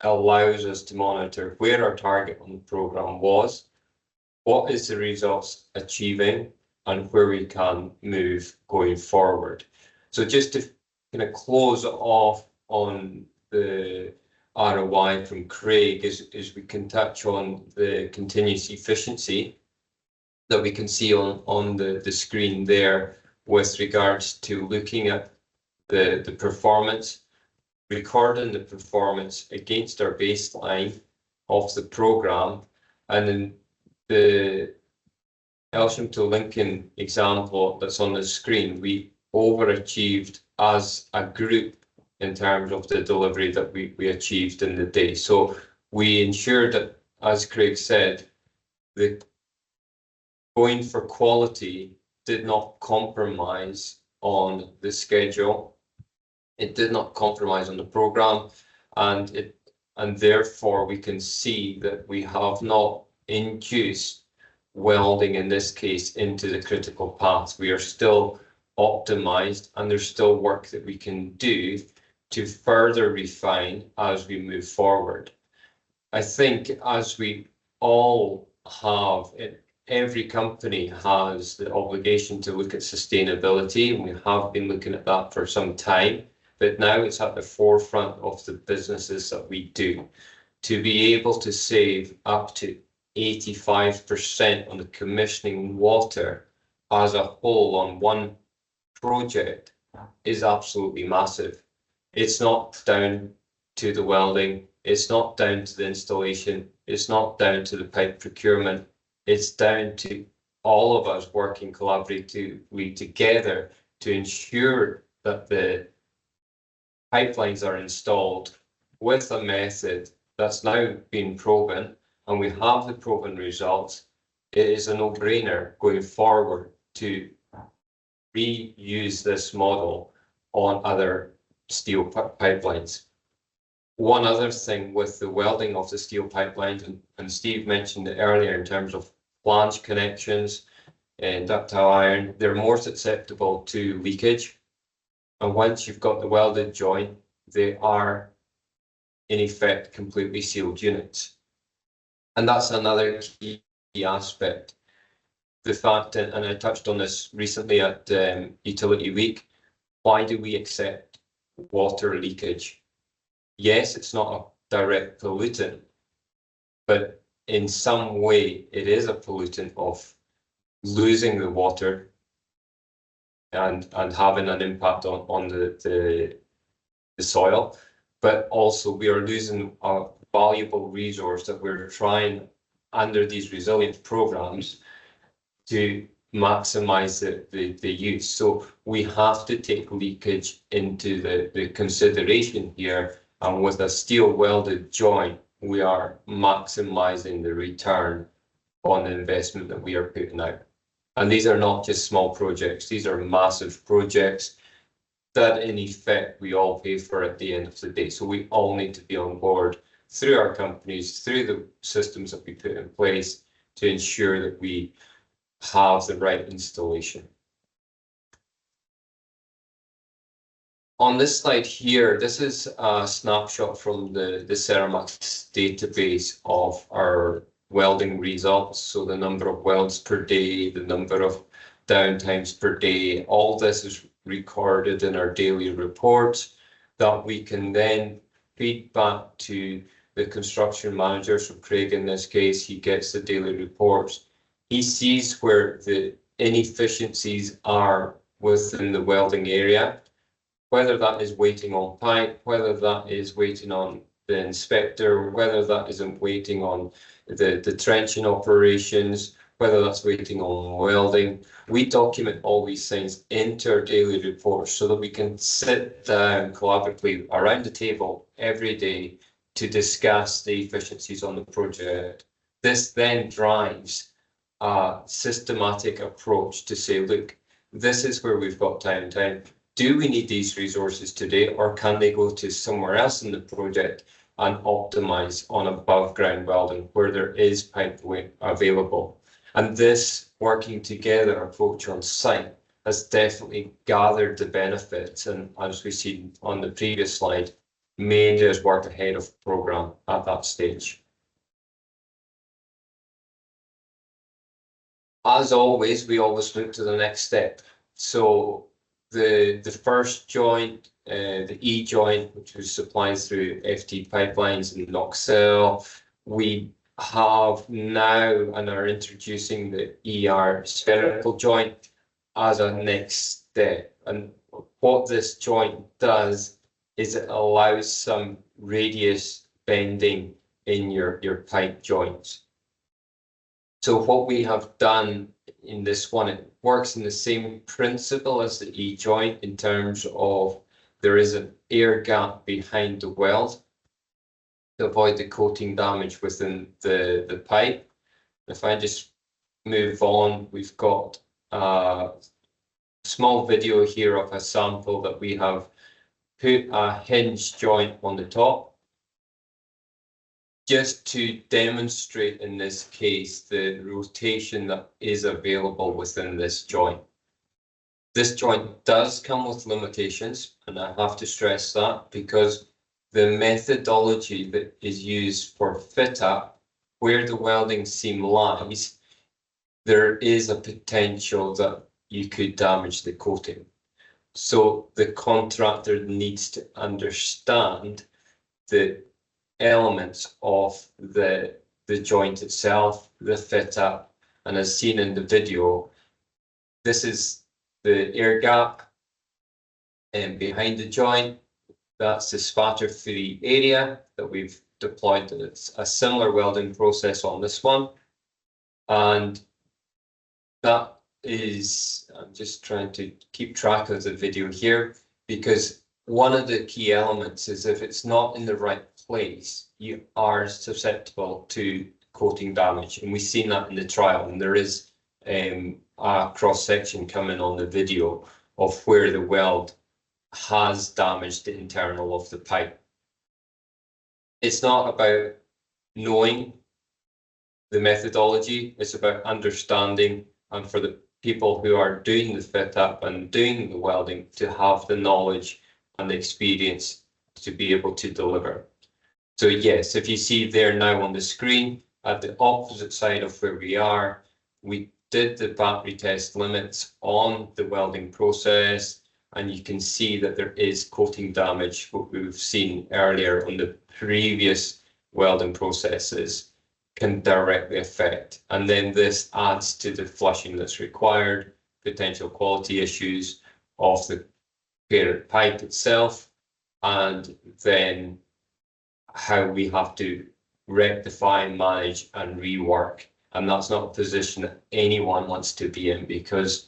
allows us to monitor where our target on the programme was, what is the results achieving, and where we can move going forward. So just to kind of close off on the ROI from Craig is we can touch on the continuous efficiency that we can see on the screen there with regards to looking at the performance, recording the performance against our baseline of the programme, and then the Elsham to Lincoln example that's on the screen, we overachieved as a group in terms of the delivery that we achieved in the day. So we ensured that, as Craig said, the going for quality did not compromise on the schedule. It did not compromise on the programme, and therefore we can see that we have not induced welding in this case into the critical path. We are still optimized, and there's still work that we can do to further refine as we move forward. I think as we all have, every company has the obligation to look at sustainability, and we have been looking at that for some time, but now it's at the forefront of the businesses that we do. To be able to save up to 85% on the commissioning water as a whole on one project is absolutely massive. It's not down to the welding, it's not down to the installation, It's not down to the pipe procurement. It's down to all of us working collaboratively together to ensure that the pipelines are installed with a method that's now been proven, and we have the proven results. It is a no-brainer going forward to reuse this model on other steel pipelines. One other thing with the welding of the steel pipelines, and Steve mentioned it earlier in terms of flange connections and ductile iron, they're more susceptible to leakage. And once you've got the welded joint, they are in effect completely sealed units. And that's another key aspect. The fact, and I touched on this recently at Utility Week, why do we accept water leakage? Yes, it's not a direct pollutant, but in some way it is a pollutant of losing the water and having an impact on the soil. But also we are losing a valuable resource that we're trying under these resilience programs to maximize the use. So we have to take leakage into the consideration here, and with a steel welded joint, we are maximizing the return on the investment that we are putting out. And these are not just small projects, these are massive projects that in effect we all pay for at the end of the day. So we all need to be on board through our companies, through the systems that we put in place to ensure that we have the right installation. On this slide here, this is a snapshot from the Serimax database of our welding results. So the number of welds per day, the number of downtimes per day, all this is recorded in our daily reports that we can then feed back to the construction manager. So Craig, in this case, he gets the daily reports. He sees where the inefficiencies are within the welding area, whether that is waiting on pipe, whether that is waiting on the inspector, whether that isn't waiting on the trenching operations, whether that's waiting on welding. We document all these things into our daily reports so that we can sit down collaboratively around the table every day to discuss the efficiencies on the project. This then drives a systematic approach to say, look, this is where we've got time. Do we need these resources today, or can they go to somewhere else in the project and optimize on above ground welding where there is pipe available? And this working together approach on site has definitely gathered the benefits, and as we see on the previous slide, made us work ahead of program at that stage. As always, we always look to the next step. So the first joint, the E joint, which was supplied through FT pipelines in Knoxville, we have now and are introducing the ER spherical joint as a next step. And what this joint does is it allows some radius bending in your pipe joints. So what we have done in this one, it works in the same principle as the E joint in terms of there is an air gap behind the weld to avoid the coating damage within the pipe. If I just move on, we've got a small video here of a sample that we have put a hinge joint on the top, just to demonstrate in this case the rotation that is available within this joint. This joint does come with limitations, and I have to stress that because the methodology that is used for fit up, where the welding seam lies, there is a potential that you could damage the coating. So the contractor needs to understand the elements of the joint itself, the fit up, and as seen in the video, this is the air gap and behind the joint. That's the spatter-free area that we've deployed a similar welding process on this one. And that is, I'm just trying to keep track of the video here, because one of the key elements is if it's not in the right place, you are susceptible to coating damage. And we've seen that in the trial, and there is a cross section coming on the video of where the weld has damaged the internal of the pipe. It's not about knowing the methodology, it's about understanding, and for the people who are doing the fit up and doing the welding to have the knowledge and the experience to be able to deliver. So yes, if you see there now on the screen, at the opposite side of where we are, we did the battery test limits on the welding process, and you can see that there is coating damage, what we've seen earlier on the previous welding processes can directly affect. And then this adds to the flushing that's required, potential quality issues of the parent pipe itself, and then how we have to rectify, manage and rework. And that's not a position that anyone wants to be in, because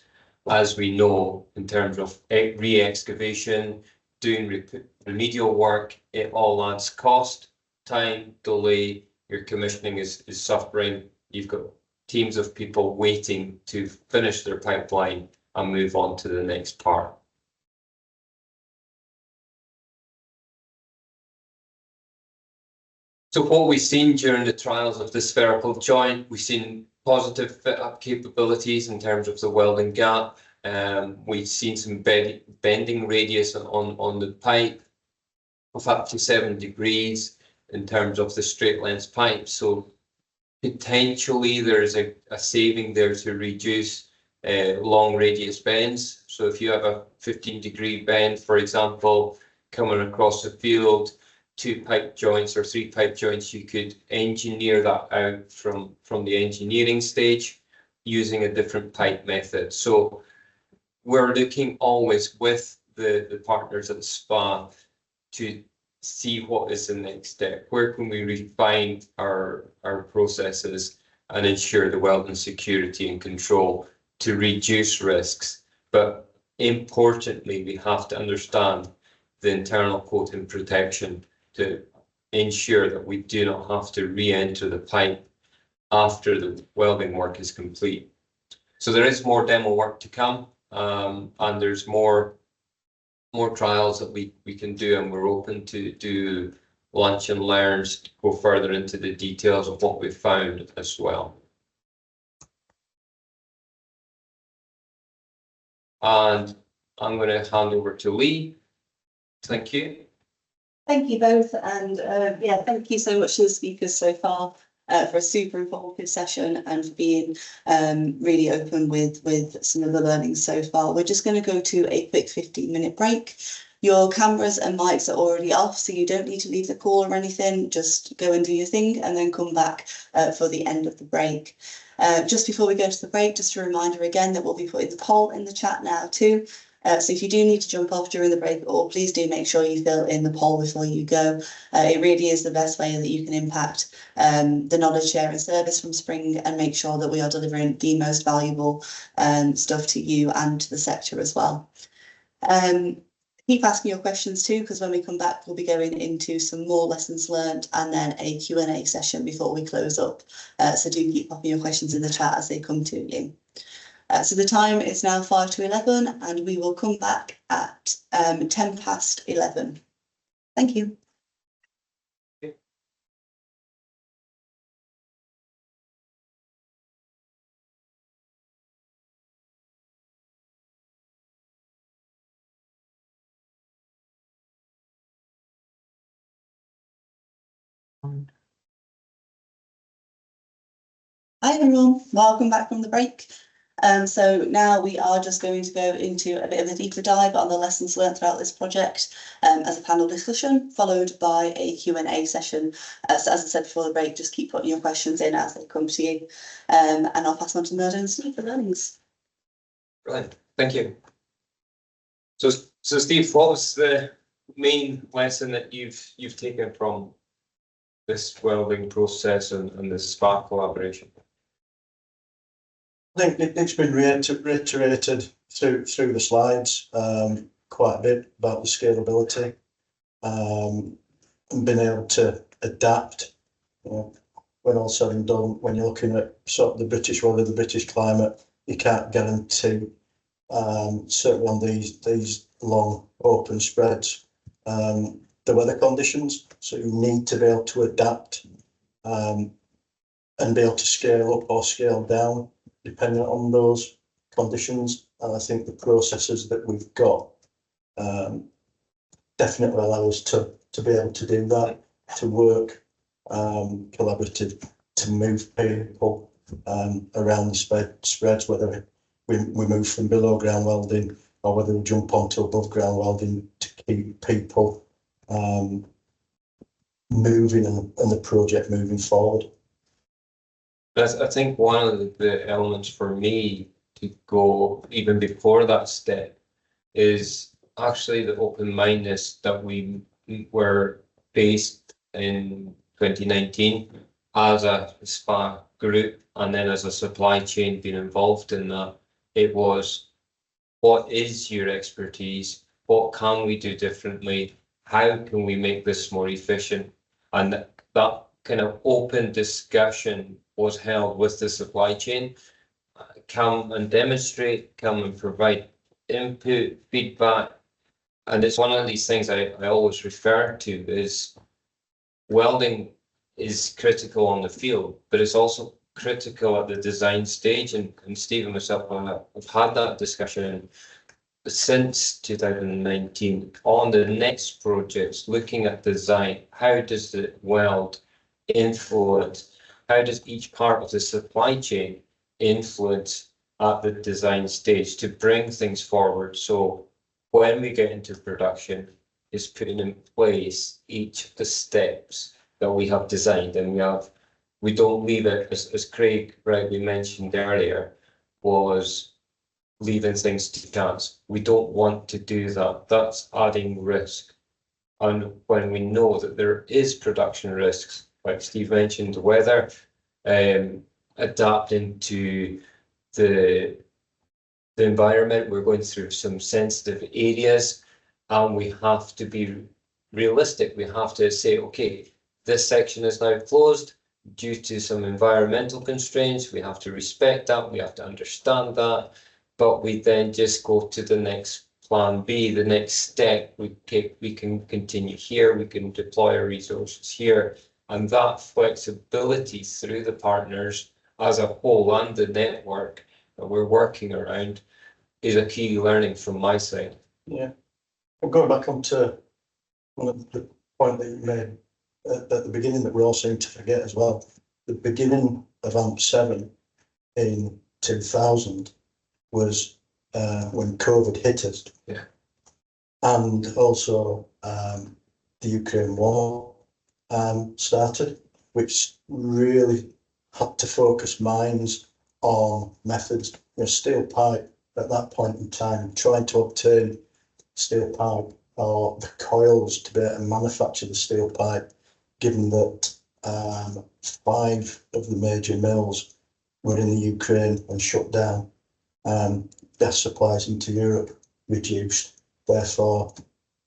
as we know, in terms of re-excavation, doing remedial work, it all adds cost, time, delay, your commissioning is suffering, you've got teams of people waiting to finish their pipeline and move on to the next part. So what we've seen during the trials of the spherical joint, we've seen positive fit-up capabilities in terms of the welding gap. We've seen some bending radius on the pipe of up to 7 degrees in terms of the straight length pipe. So potentially there's a saving there to reduce long radius bends. So if you have a 15-degree bend, for example, coming across the field, 2 pipe joints or 3 pipe joints, you could engineer that out from the engineering stage using a different pipe method. So we're looking always with the partners at the SPA to see what is the next step. Where can we refine our processes and ensure the welding security and control to reduce risks? But importantly, we have to understand the internal coating protection to ensure that we do not have to re-enter the pipe after the welding work is complete. So there is more demo work to come, and there's more trials that we can do, and we're open to do lunch and learns to go further into the details of what we've found as well. And I'm going to hand over to Lee. Thank you. Thank you both, and yeah, thank you so much to the speakers so far for a super informative session and for being really open with some of the learnings so far. We're just going to go to a quick 15-minute break. Your cameras and mics are already off, so you don't need to leave the call or anything. Just go and do your thing and then come back for the end of the break. Just before we go to the break, just a reminder again that we'll be putting the poll in the chat now too. So if you do need to jump off during the break, or please do make sure you fill in the poll before you go. It really is the best way that you can impact the knowledge sharing service from Spring and make sure that we are delivering the most valuable stuff to you and to the sector as well. Keep asking your questions too, because when we come back, we'll be going into some more lessons learned and then a Q&A session before we close up. So do keep popping your questions in the chat as they come to you. So the time is now 5 to 11 and we will come back at 10 past 11. Thank you. Hi everyone, welcome back from the break. So now we are just going to go into a bit of a deeper dive on the lessons learned throughout this project as a panel discussion, followed by a Q&A session. So as I said before the break, just keep putting your questions in as they come to you. And I'll pass on to Murdo and Steve for learnings. Brilliant, thank you. So Steve, what was the main lesson that you've taken from this welding process and the spark collaboration? I think it's been reiterated through the slides quite a bit about the scalability and being able to adapt. When all said and done, when you're looking at sort of the British weather, the British climate, you can't guarantee, certainly on these long open spreads, the weather conditions. So you need to be able to adapt and be able to scale up or scale down depending on those conditions. And I think the processes that we've got definitely allow us to be able to do that, to work collaborative, to move people around the spreads, whether we move from below ground welding or whether we jump onto above ground welding, to keep people moving and the project moving forward. I think one of the elements for me to go even before that step is actually the open-mindedness that we were based in 2019 as a SPA group, and then as a supply chain being involved in that. It was, what is your expertise? What can we do differently? How can we make this more efficient? And that kind of open discussion was held with the supply chain. Come and demonstrate, come and provide input, feedback. And it's one of these things I always refer to is welding is critical on the field, but it's also critical at the design stage. And Steve and myself have had that discussion since 2019 on the next projects, looking at design. How does the weld influence? How does each part of the supply chain influence at the design stage to bring things forward? So when we get into production, is putting in place each of the steps that we have designed, and we don't leave it, as Craig rightly mentioned earlier, was leaving things to chance. We don't want to do that. That's adding risk. And when we know that there is production risks, like Steve mentioned, the weather, adapting to the environment, we're going through some sensitive areas, and we have to be realistic. We have to say, okay, this section is now closed due to some environmental constraints. We have to respect that. We have to understand that. But we then just go to the next plan B, the next step. We can continue here. We can deploy our resources here. And that flexibility through the partners as a whole and the network that we're working around is a key learning from my side. Yeah. I'm going back onto one of the point that you made at the beginning that we all seem to forget as well. The beginning of AMP7 in 2000 was when COVID hit us. Yeah. And also the Ukraine war started, which really had to focus minds on methods. Steel pipe at that point in time, trying to obtain steel pipe or the coils to be able to manufacture the steel pipe, given that 5 of the major mills were in the Ukraine and shut down. Gas supplies into Europe reduced, therefore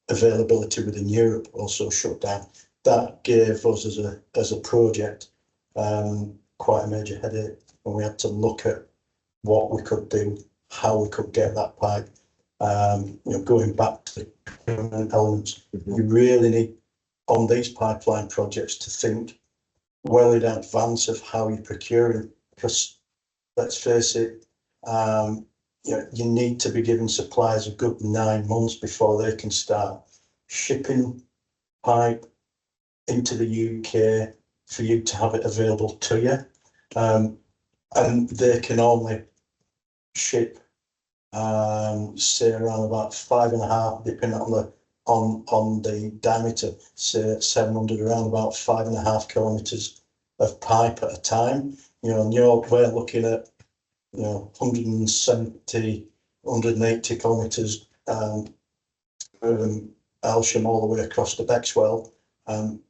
availability within Europe also shut down. That gave us as a project quite a major headache, and we had to look at what we could do, how we could get that pipe. Going back to the procurement elements, you really need on these pipeline projects to think well in advance of how you're procuring, because let's face it, you need to be giving suppliers a good 9 months before they can start shipping pipe into the UK for you to have it available to you. And they can only ship say around about 5.5, depending on the diameter, say 700, around about 5.5 kilometers of pipe at a time. And we're looking at 170, 180 kilometers from Elsham all the way across to Bexwell,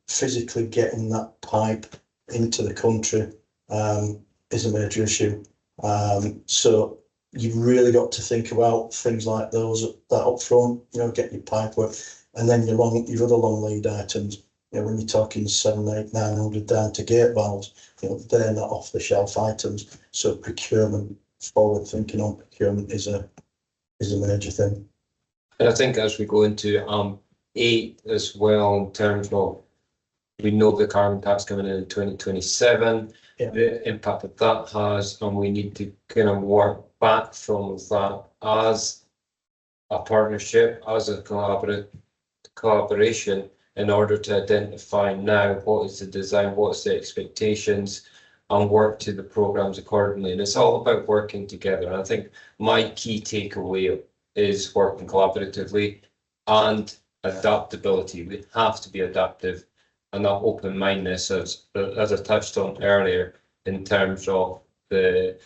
physically getting that pipe into the country is a major issue. So you've really got to think about things like those that up front, you know, get your pipe work, and then your other long lead items. You know, when you're talking 700, 800, 900 down to gate valves, you know, they're not off the shelf items. So procurement, forward thinking on procurement is a major thing. And I think as we go into 8 as well, in terms of, we know the carbon tax coming in 2027, Yeah. the impact that has, and we need to kind of work back from that as a partnership, as a collaboration, in order to identify now what is the design, what's the expectations, and work to the programs accordingly. And it's all about working together. And I think my key takeaway is working collaboratively and adaptability. We have to be adaptive, and that open-mindedness, as I touched on earlier, in terms of the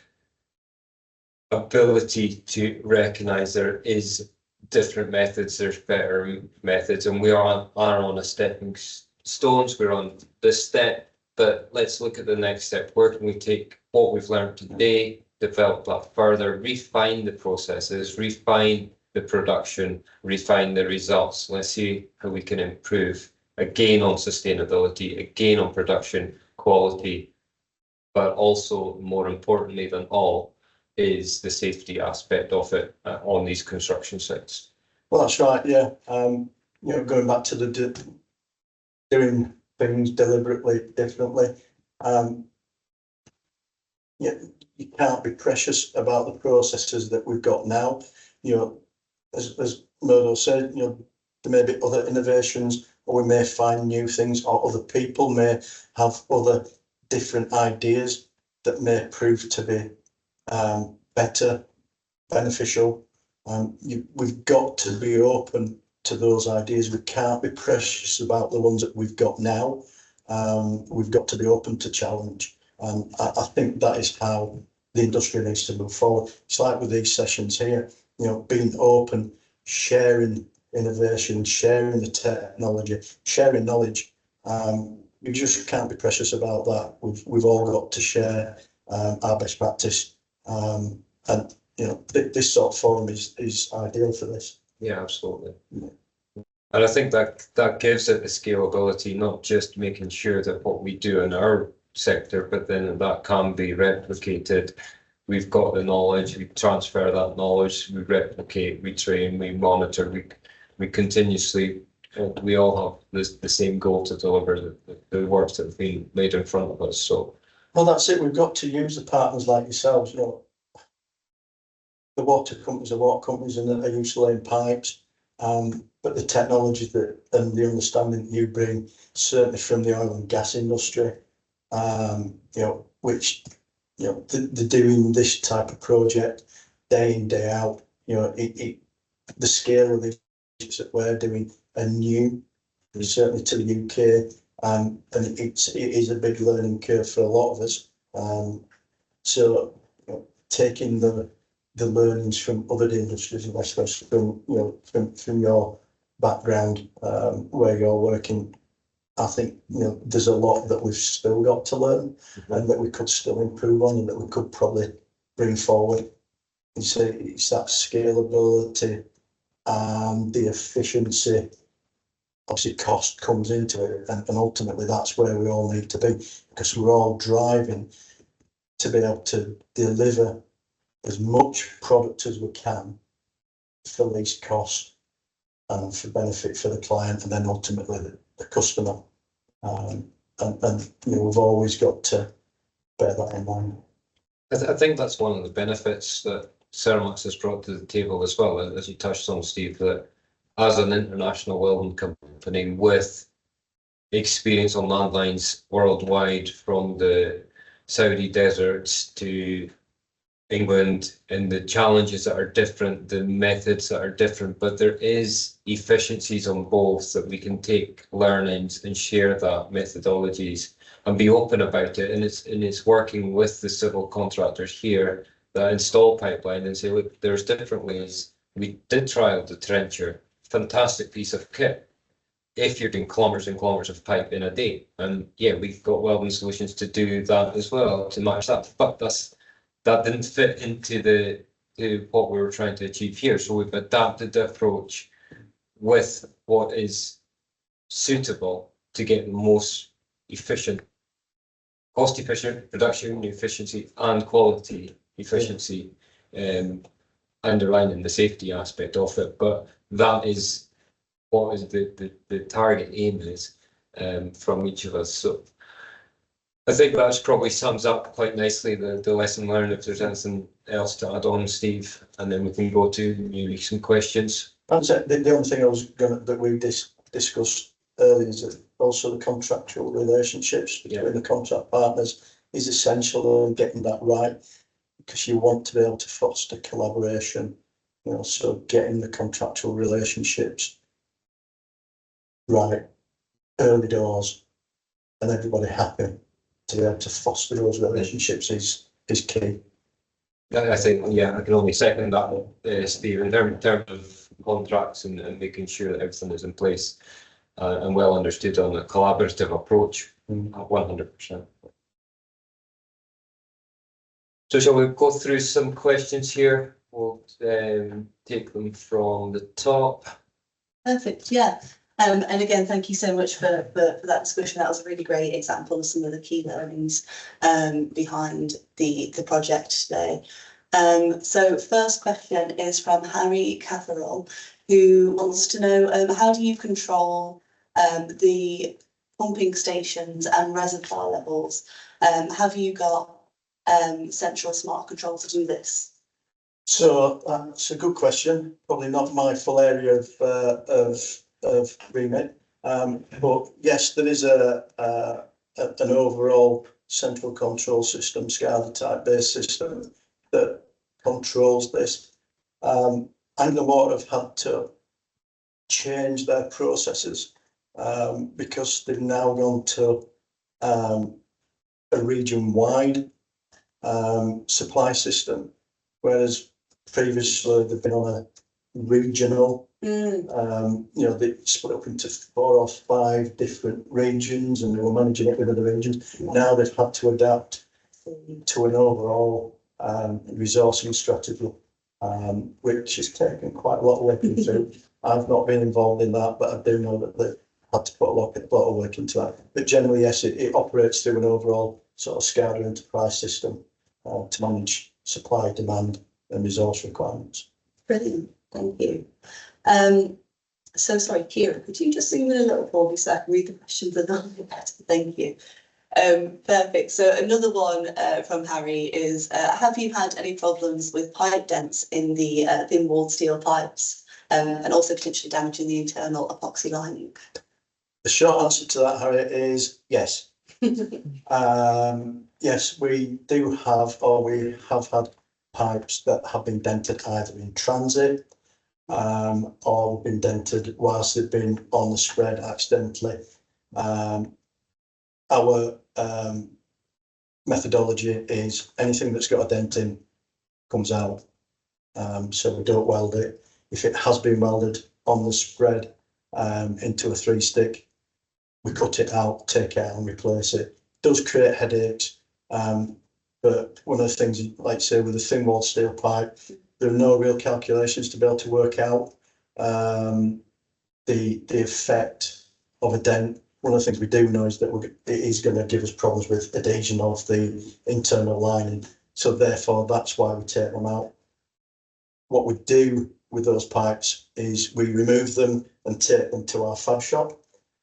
ability to recognise there is different methods, there's better methods, and we are on a stepping stones. We're on this step, but let's look at the next step. Where can we take what we've learned today, develop that further, refine the processes, refine the production, refine the results. Let's see how we can improve, again on sustainability, again on production quality, but also more importantly than all is the safety aspect of it on these construction sites. Well, that's right. Yeah. You know, going back to the doing things deliberately differently. Yeah, you can't be precious about the processes that we've got now. You know, as Murdo said, you know, there may be other innovations, or we may find new things, or other people may have other different ideas that may prove to be better, beneficial. We've got to be open to those ideas. We can't be precious about the ones that we've got now. We've got to be open to challenge. And I think that is how the industry needs to move forward. It's like with these sessions here, you know, being open, sharing innovation, sharing the technology, sharing knowledge. We just can't be precious about that. We've all got to share our best practice. And you know, this sort of forum is ideal for this. Yeah, absolutely. Yeah. And I think that gives it the scalability, not just making sure that what we do in our sector, but then that can be replicated. We've got the knowledge, we transfer that knowledge, we replicate, we train, we monitor, we continuously, we all have the same goal to deliver the works that have been laid in front of us. So, well, that's it. We've got to use the partners like yourselves. You know, the water companies and are used to laying pipes, but the technology and the understanding that you bring, certainly from the oil and gas industry, you know, which, you know, they're doing this type of project day in, day out. You know, the scale of the that we're doing are new, certainly to the UK, and it is a big learning curve for a lot of us. So, you know, taking the learnings from other industries, and especially from, you know, from your background, where you're working, I think, you know, there's a lot that we've still got to learn, and that we could still improve on, and that we could probably bring forward. It's that scalability and the efficiency. Obviously, cost comes into it, and ultimately that's where we all need to be, because we're all driving to be able to deliver as much product as we can for least cost and for benefit for the client, and then ultimately the customer. And you know, we've always got to bear that in mind. I think that's one of the benefits that Serimax has brought to the table as well, as you touched on, Steve, that as an international welding company with experience on landlines worldwide, from the Saudi deserts to England, and the challenges that are different, the methods that are different, but there is efficiencies on both that we can take learnings and share that methodologies and be open about it. And it's working with the civil contractors here that install pipeline and say, look, there's different ways. We did trial the trencher, fantastic piece of kit. if you're doing kilometres and kilometres of pipe in a day, and yeah, we've got welding solutions to do that as well, to match that, but that didn't fit into what we were trying to achieve here. So we've adapted the approach with what is suitable to get the most efficient, cost efficient, production efficiency and quality efficiency, underlining the safety aspect of it. But that is what is the target aim is, from each of us. So I think that probably sums up quite nicely the lesson learned. If there's anything else to add on, Steve, and then we can go to maybe some questions. That's it. The only thing I was that we discussed earlier is that also the contractual relationships between the contract partners is essential in getting that right, because you want to be able to foster collaboration, you know, so getting the contractual relationships right early doors and everybody happy to be able to foster those relationships is key. I think, yeah, I can only second that, Steve, in terms of contracts and making sure that everything is in place and well understood on a collaborative approach, 100%. So shall we go through some questions here? We'll take them from the top. Perfect, yeah. And again, thank you so much for that discussion. That was a really great example of some of the key learnings behind the project today. So first question is from Harry Catherall, who wants to know, how do you control the pumping stations and reservoir levels? Have you got central smart control to do this? So that's a good question. Probably not my full area of remit, but yes, there is an overall central control system, SCADA type based system that controls this. Anglian Water have had to change their processes because they've now gone to a region-wide supply system, whereas previously they've been on a regional. You know, they split up into 4 or 5 different regions, and they were managing it within the regions. Now they've had to adapt to an overall resourcing strategy, which has taken quite a lot of work into. I've not been involved in that, but I do know that they've had to put a lot of work into that. But generally, yes, it operates through an overall sort of SCADA enterprise system to manage supply, demand, and resource requirements. Brilliant, thank you. So sorry, Kira, could you just zoom in a little for me so I can read the questions a little bit better? Thank you. Perfect. So another one from Harry is, have you had any problems with pipe dents in the thin-walled steel pipes, and also potentially damaging the internal epoxy lining? The short answer to that, Harry, is yes. Yes, we do have, or we have had pipes that have been dented either in transit or been dented whilst they've been on the spread accidentally. Our methodology is anything that's got a dent in comes out, so we don't weld it. If it has been welded on the spread into a 3-stick, we cut it out, take it out and replace it. It does create headaches, but one of the things, like say with a thin walled steel pipe, there are no real calculations to be able to work out the effect of a dent. One of the things we do know is that it is going to give us problems with adhesion of the internal lining. So therefore, that's why we take them out. What we do with those pipes is we remove them and take them to our fab shop.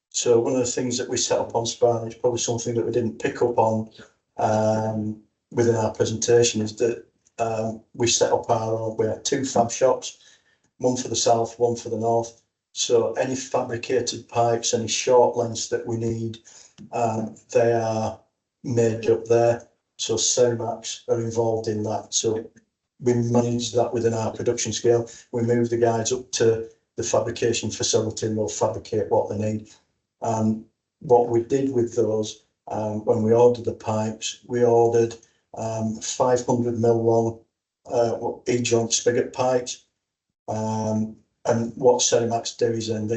So one of the things that we set up on Spar, and it's probably something that we didn't pick up on within our presentation, is that we set up we have 2 fab shops, one for the south, one for the north. So any fabricated pipes, any short lengths that we need, they are made up there. So Serimax are involved in that. So we manage that within our production scale. We move the guys up to the fabrication facility and they'll fabricate what they need. What we did with those, when we ordered the pipes, we ordered 500 mil long E-joint spigot pipes. And what Serimax do is then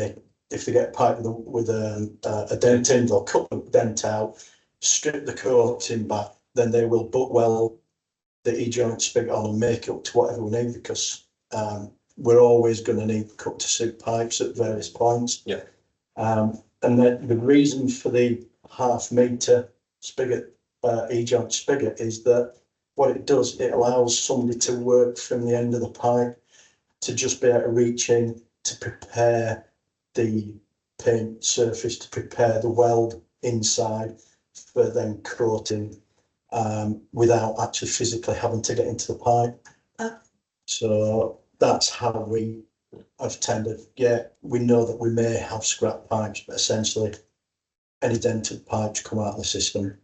if they get a pipe with a dent in, they'll cut the dent out, strip the coating back, then they will butt weld the E-joint spigot on and make it up to whatever we need, because we're always going to need cut to suit pipes at various points. Yeah. And then the reason for the 1/2 metre spigot, E-joint spigot, is that what it does, it allows somebody to work from the end of the pipe to just be able to reach in to prepare the paint surface, to prepare the weld inside for then coating, without actually physically having to get into the pipe. So that's how we have tended. Yeah, we know that we may have scrap pipes, but essentially any dented pipes come out of the system.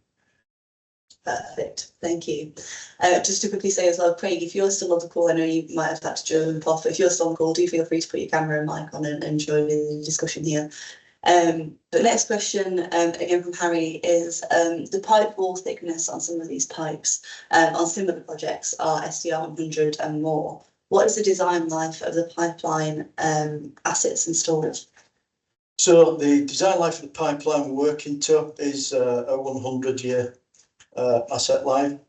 Perfect, thank you. Just to quickly say as well, Craig, if you're still on the call, I know you might have had to jump off. If you're still on the call, do feel free to put your camera and mic on and join in the discussion here. The next question, again from Harry, is the pipe wall thickness on some of these pipes on similar projects are SDR 100 and more. What is the design life of the pipeline assets installed? So the design life of the pipeline we're working to is a 100-year asset life.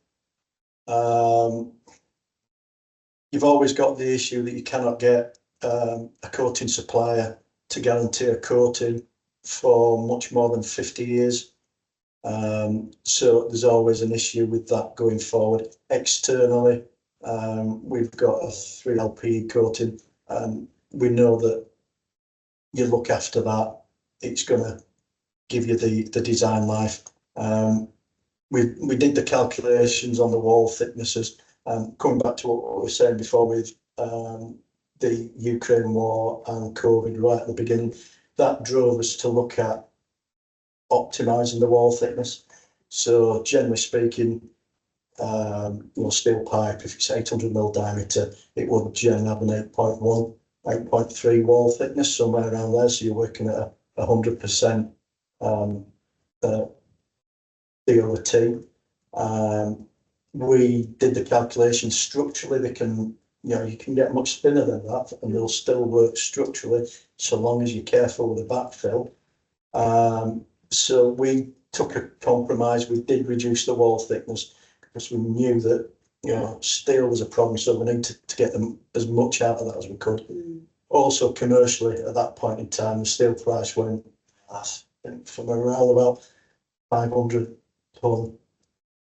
You've always got the issue that you cannot get a coating supplier to guarantee a coating for much more than 50 years. So there's always an issue with that going forward. Externally, we've got a 3LP coating, and we know that you look after that, it's going to give you the design life. We did the calculations on the wall thicknesses, coming back to what we were saying before with the Ukraine war and COVID right at the beginning. That drove us to look at optimising the wall thickness. So generally speaking, steel pipe, if it's 800mm diameter, it would generally have an 8.1, 8.3 wall thickness, somewhere around there. So you're working at 100% D over T. We did the calculation structurally. They can, you can get much thinner than that, and they'll still work structurally, so long as you're careful with the backfill. So we took a compromise. We did reduce the wall thickness because we knew that steel was a problem, so we needed to get them as much out of that as we could. Also, commercially, at that point in time, the steel price went, I think, from around about 500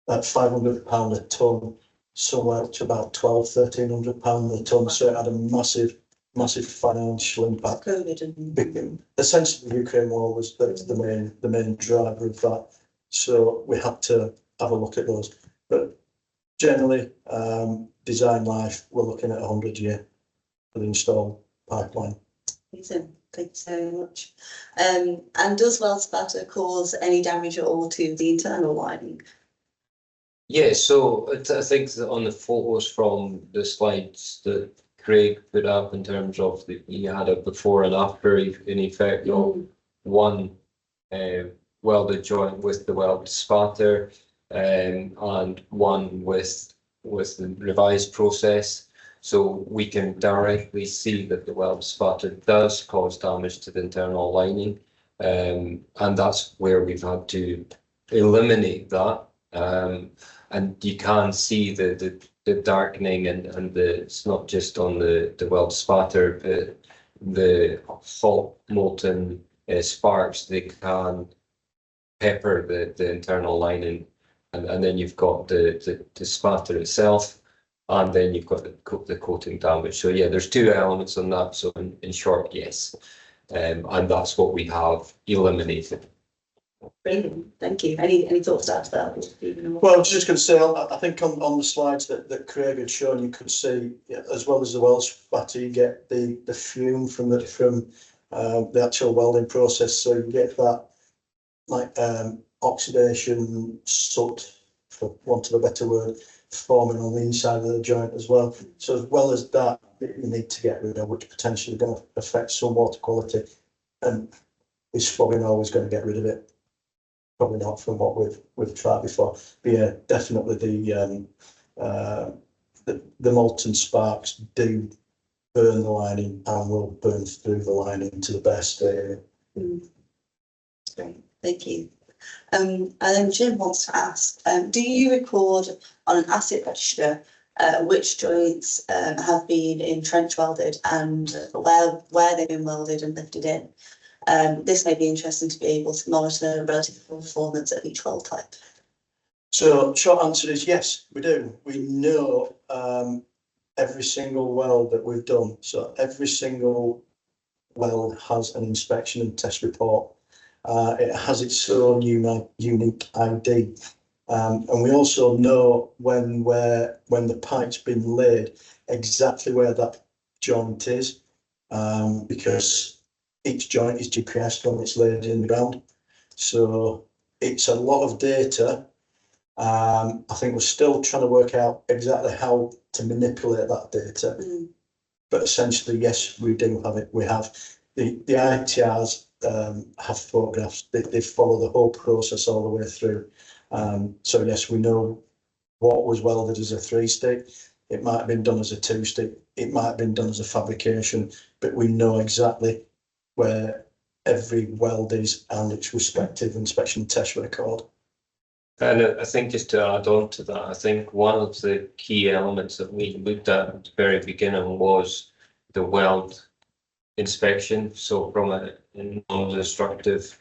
£500 a ton, somewhere up to about £1,200–1,300 a ton. So it had a massive financial impact. COVID and essentially, the Ukraine war was the main driver of that. So we had to have a look at those. But generally, design life, we're looking at 100-year for the installed pipeline. Amazing. Thank you so much. And does weld spatter cause any damage at all to the internal lining? Yeah, so I think that on the photos from the slides that Craig put up, in terms of he had a before and after, in effect, of one welded joint with the weld spatter, and one with the revised process. So we can directly see that the weld spatter does cause damage to the internal lining, and that's where we've had to eliminate that. And you can see the darkening and it's not just on the weld spatter, but the hot molten sparks, they can pepper the internal lining, and then you've got the spatter itself, and then you've got the coating damage. So yeah, there's two elements on that. So in short, yes, and that's what we have eliminated. Brilliant, thank you. Any thoughts to add to that? Well, I was just going to say, I think on the slides that Craig had shown, you could see, as well as the weld spatter, you get the fume from the actual welding process. So you get that like oxidation, soot, for want of a better word, forming on the inside of the joint as well. So as well as that, you need to get rid of, which potentially going to affect some water quality, and is probably always going to get rid of it. Probably not from what we've tried before. But yeah, definitely the molten sparks do burn the lining and will burn through the lining to the best. Great, thank you. And then Jim wants to ask, do you record on an asset register which joints have been in trench welded and where they've been welded and lifted in? This may be interesting to be able to monitor relative performance of each weld type. So short answer is yes, we do. We know every single weld that we've done. So every single weld has an inspection and test report. It has its own unique ID. And we also know when the pipe's been laid, exactly where that joint is, because each joint is GPSed when it's laid in the ground. So it's a lot of data. I think we're still trying to work out exactly how to manipulate that data. But essentially, yes, we do have it. We have the ITRs have photographs. They follow the whole process all the way through. So yes, we know what was welded as a 3-stick. It might have been done as a 2-stick. It might have been done as a fabrication, but we know exactly where every weld is and its respective inspection test record. And I think just to add on to that, I think one of the key elements that we looked at the very beginning was the weld inspection. So from a non-destructive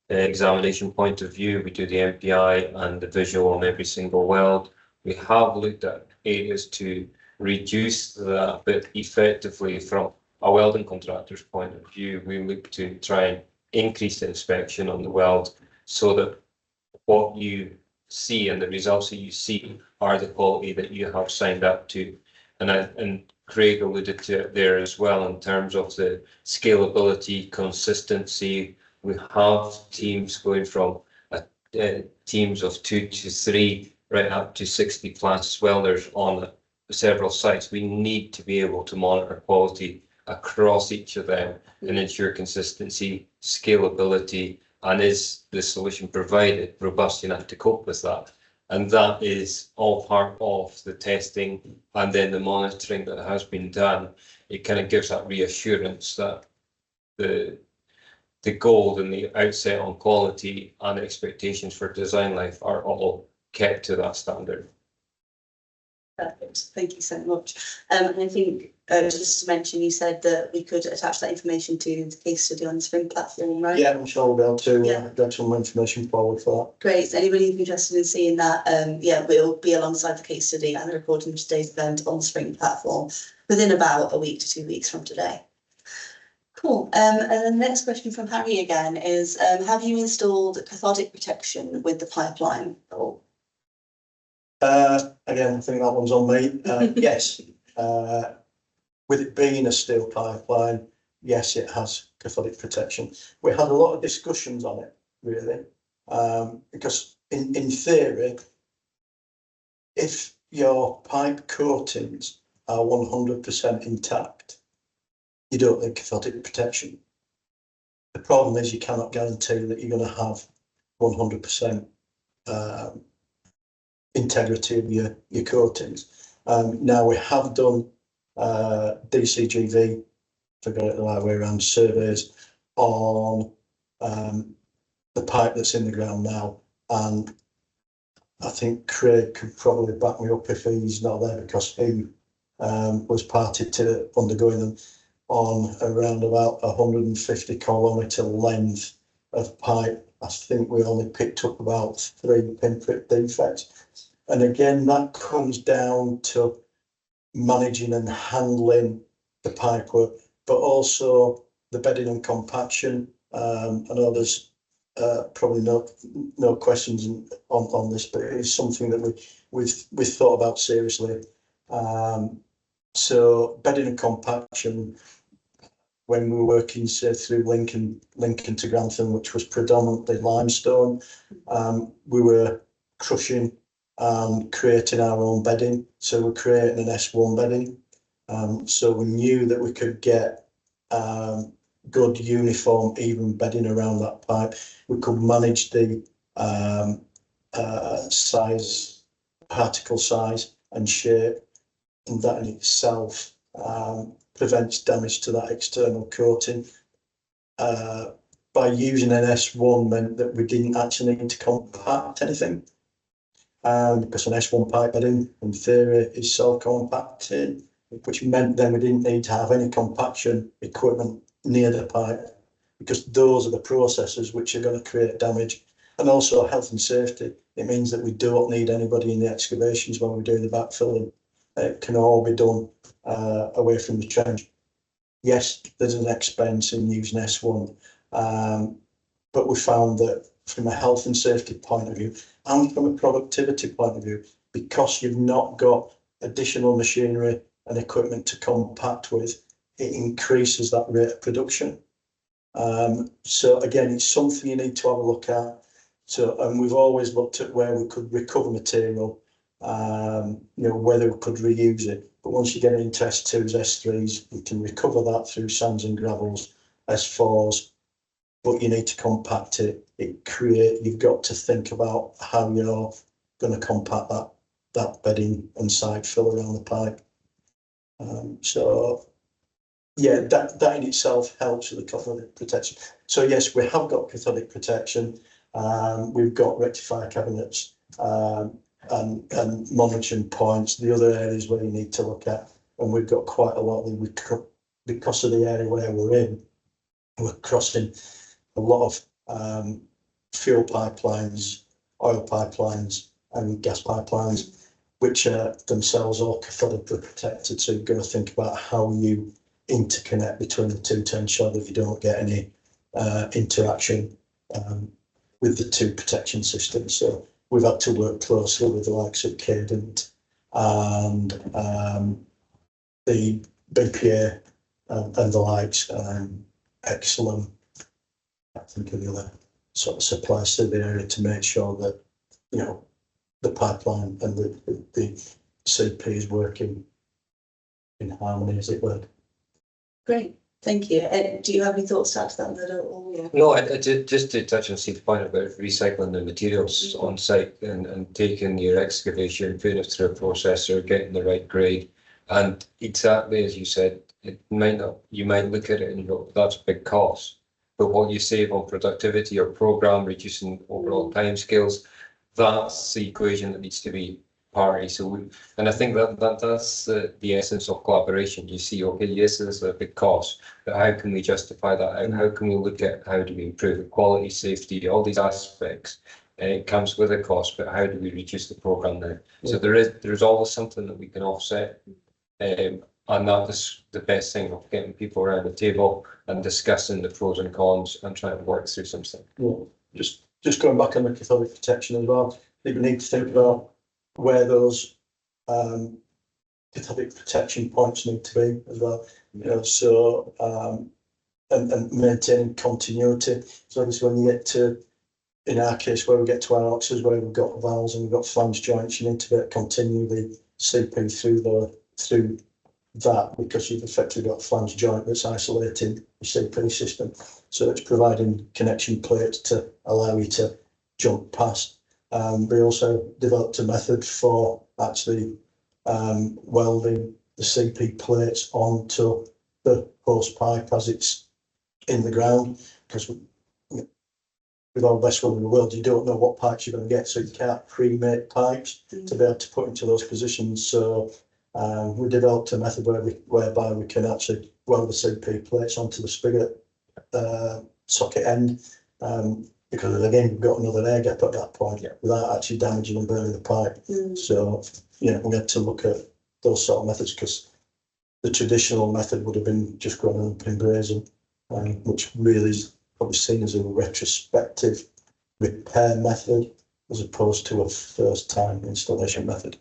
examination point of view, we do the MPI and the visual on every single weld. We have looked at areas to reduce that, but effectively from a welding contractor's point of view, we look to try and increase the inspection on the weld so that what you see and the results that you see are the quality that you have signed up to. And Craig alluded to it there as well in terms of the scalability, consistency. We have teams going from teams of 2 to 3 right up to 60 plus welders on several sites. We need to be able to monitor quality across each of them and ensure consistency, scalability, and is the solution provided robust enough to cope with that? And that is all part of the testing and then the monitoring that has been done. It kind of gives that reassurance that the goal and the outset on quality and expectations for design life are all kept to that standard. Perfect, thank you so much. And I think just to mention, you said that we could attach that information to the case study on the Spring platform, right? Yeah, I'm sure we'll be able to get some information forward for that. Great, so anybody who's interested in seeing that, we'll be alongside the case study and the recording of today's event on the Spring platform within about a week to 2 weeks from today. Cool. And then the next question from Harry again is, have you installed cathodic protection with the pipeline? Again, I think that one's on me. Yes, with it being a steel pipeline, yes, it has cathodic protection. We had a lot of discussions on it, really, because in theory, if your pipe coatings are 100% intact, you don't need cathodic protection. The problem is you cannot guarantee that you're going to have 100% integrity of your coatings. Now we have done DCGV, forgot it the right way around, surveys on the pipe that's in the ground now, and I think Craig could probably back me up if he's not there, because he was party to undergoing them on around about 150 kilometre length of pipe. I think we only picked up about 3 pinprick defects. And again, that comes down to managing and handling the pipe work, but also the bedding and compaction. I know there's probably no questions on this, but it's something that we've thought about seriously. So bedding and compaction, when we were working, say, through Lincoln to Grantham, which was predominantly limestone, we were crushing and creating our own bedding. So we're creating an S1 bedding. So we knew that we could get good, uniform, even bedding around that pipe. We could manage the size, particle size and shape, and that in itself prevents damage to that external coating. By using an S1 meant that we didn't actually need to compact anything, because an S1 pipe bedding in theory is self-compacting, which meant then we didn't need to have any compaction equipment near the pipe, because those are the processes which are going to create damage. And also health and safety. It means that we don't need anybody in the excavations when we're doing the backfilling. It can all be done away from the trench. Yes, there's an expense in using S1, but we found that from a health and safety point of view and from a productivity point of view, because you've not got additional machinery and equipment to compact with, it increases that rate of production. So again, it's something you need to have a look at. So, and we've always looked at where we could recover material, whether we could reuse it. But once you get into S2s, S3s, you can recover that through sands and gravels, S4s, but you need to compact it. You've got to think about how you're going to compact that bedding and side fill around the pipe. So yeah, that in itself helps with the cathodic protection. So yes, we have got cathodic protection. We've got rectifier cabinets and monitoring points. The other areas where you need to look at, and we've got quite a lot of, because of the area where we're in, we're crossing a lot of fuel pipelines, oil pipelines and gas pipelines, which are themselves all cathodically protected. So you've got to think about how you interconnect between the two to ensure that you don't get any interaction with the two protection systems. So we've had to work closely with the likes of Cadent and the BPA and the likes, Excellent. I think of the other sort of suppliers to the area to make sure that, the pipeline and the CP is working in harmony, as it were. Great, thank you. Do you have any thoughts to add to that, Murdo? No, I just to touch on Steve's point about recycling the materials on site and taking your excavation, putting it through a processor, getting the right grade. And exactly as you said, you might look at it and you go, that's a big cost. But what you save on productivity or program, reducing overall timescales, that's the equation that needs to be party. So and I think that's the essence of collaboration. You see, okay, yes, there's a big cost, but how can we justify that? And how can we look at how do we improve the quality, safety, all these aspects? It comes with a cost, but how do we reduce the program there? So there's always something that we can offset, and that is the best thing of getting people around the table and discussing the pros and cons and trying to work through something. Well, just going back on the cathodic protection as well, people need to think about where those cathodic protection points need to be as well. So and maintaining continuity. So obviously when you get to, in our case, where we get to our oxes, where we've got valves and we've got flange joints, you need to be able to continue the CP through that, because you've effectively got a flange joint that's isolating the CP system. So it's providing connection plates to allow you to jump past. We also developed a method for actually welding the CP plates onto the hose pipe as it's in the ground, because with all the best will in the world, you don't know what pipes you're going to get, so you can't pre-make pipes to be able to put into those positions. So we developed a method whereby we can actually weld the CP plates onto the spigot socket end, because again, we've got another air gap at that point without actually damaging and burning the pipe. So, we had to look at those sort of methods, because the traditional method would have been just going up in brazing, which really is probably seen as a retrospective repair method as opposed to a first time installation method.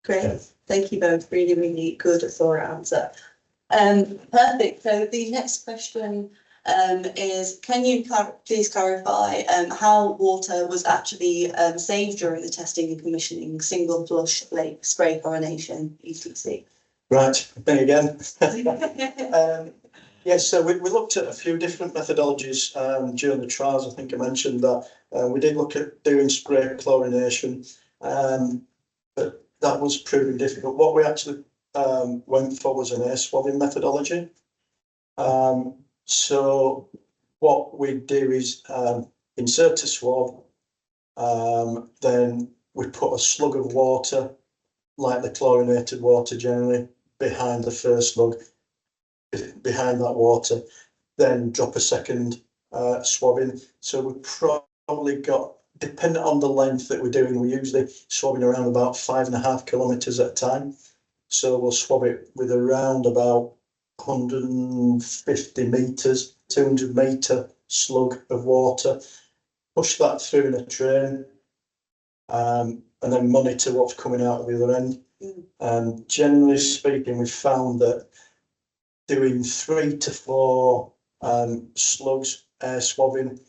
Great, thank you both. Really, really good, thorough answer. Perfect. So the next question is, can you please clarify how water was actually saved during the testing and commissioning single flush lake spray chlorination ETC? Right, me again. Yes, so we looked at a few different methodologies during the trials. I think I mentioned that we did look at doing spray chlorination, but that was proving difficult. What we actually went for was an air swabbing methodology. So what we do is insert a swab, then we put a slug of water, like the chlorinated water generally, behind the first slug, behind that water, then drop a second swab in. So we probably got, depending on the length that we're doing, we're usually swabbing around about 5.5 kilometres at a time. So we'll swab it with around about 150 metres, 200 metre slug of water, push that through in a train, and then monitor what's coming out of the other end. And generally speaking, we've found that doing 3 to 4 slugs air swabbing,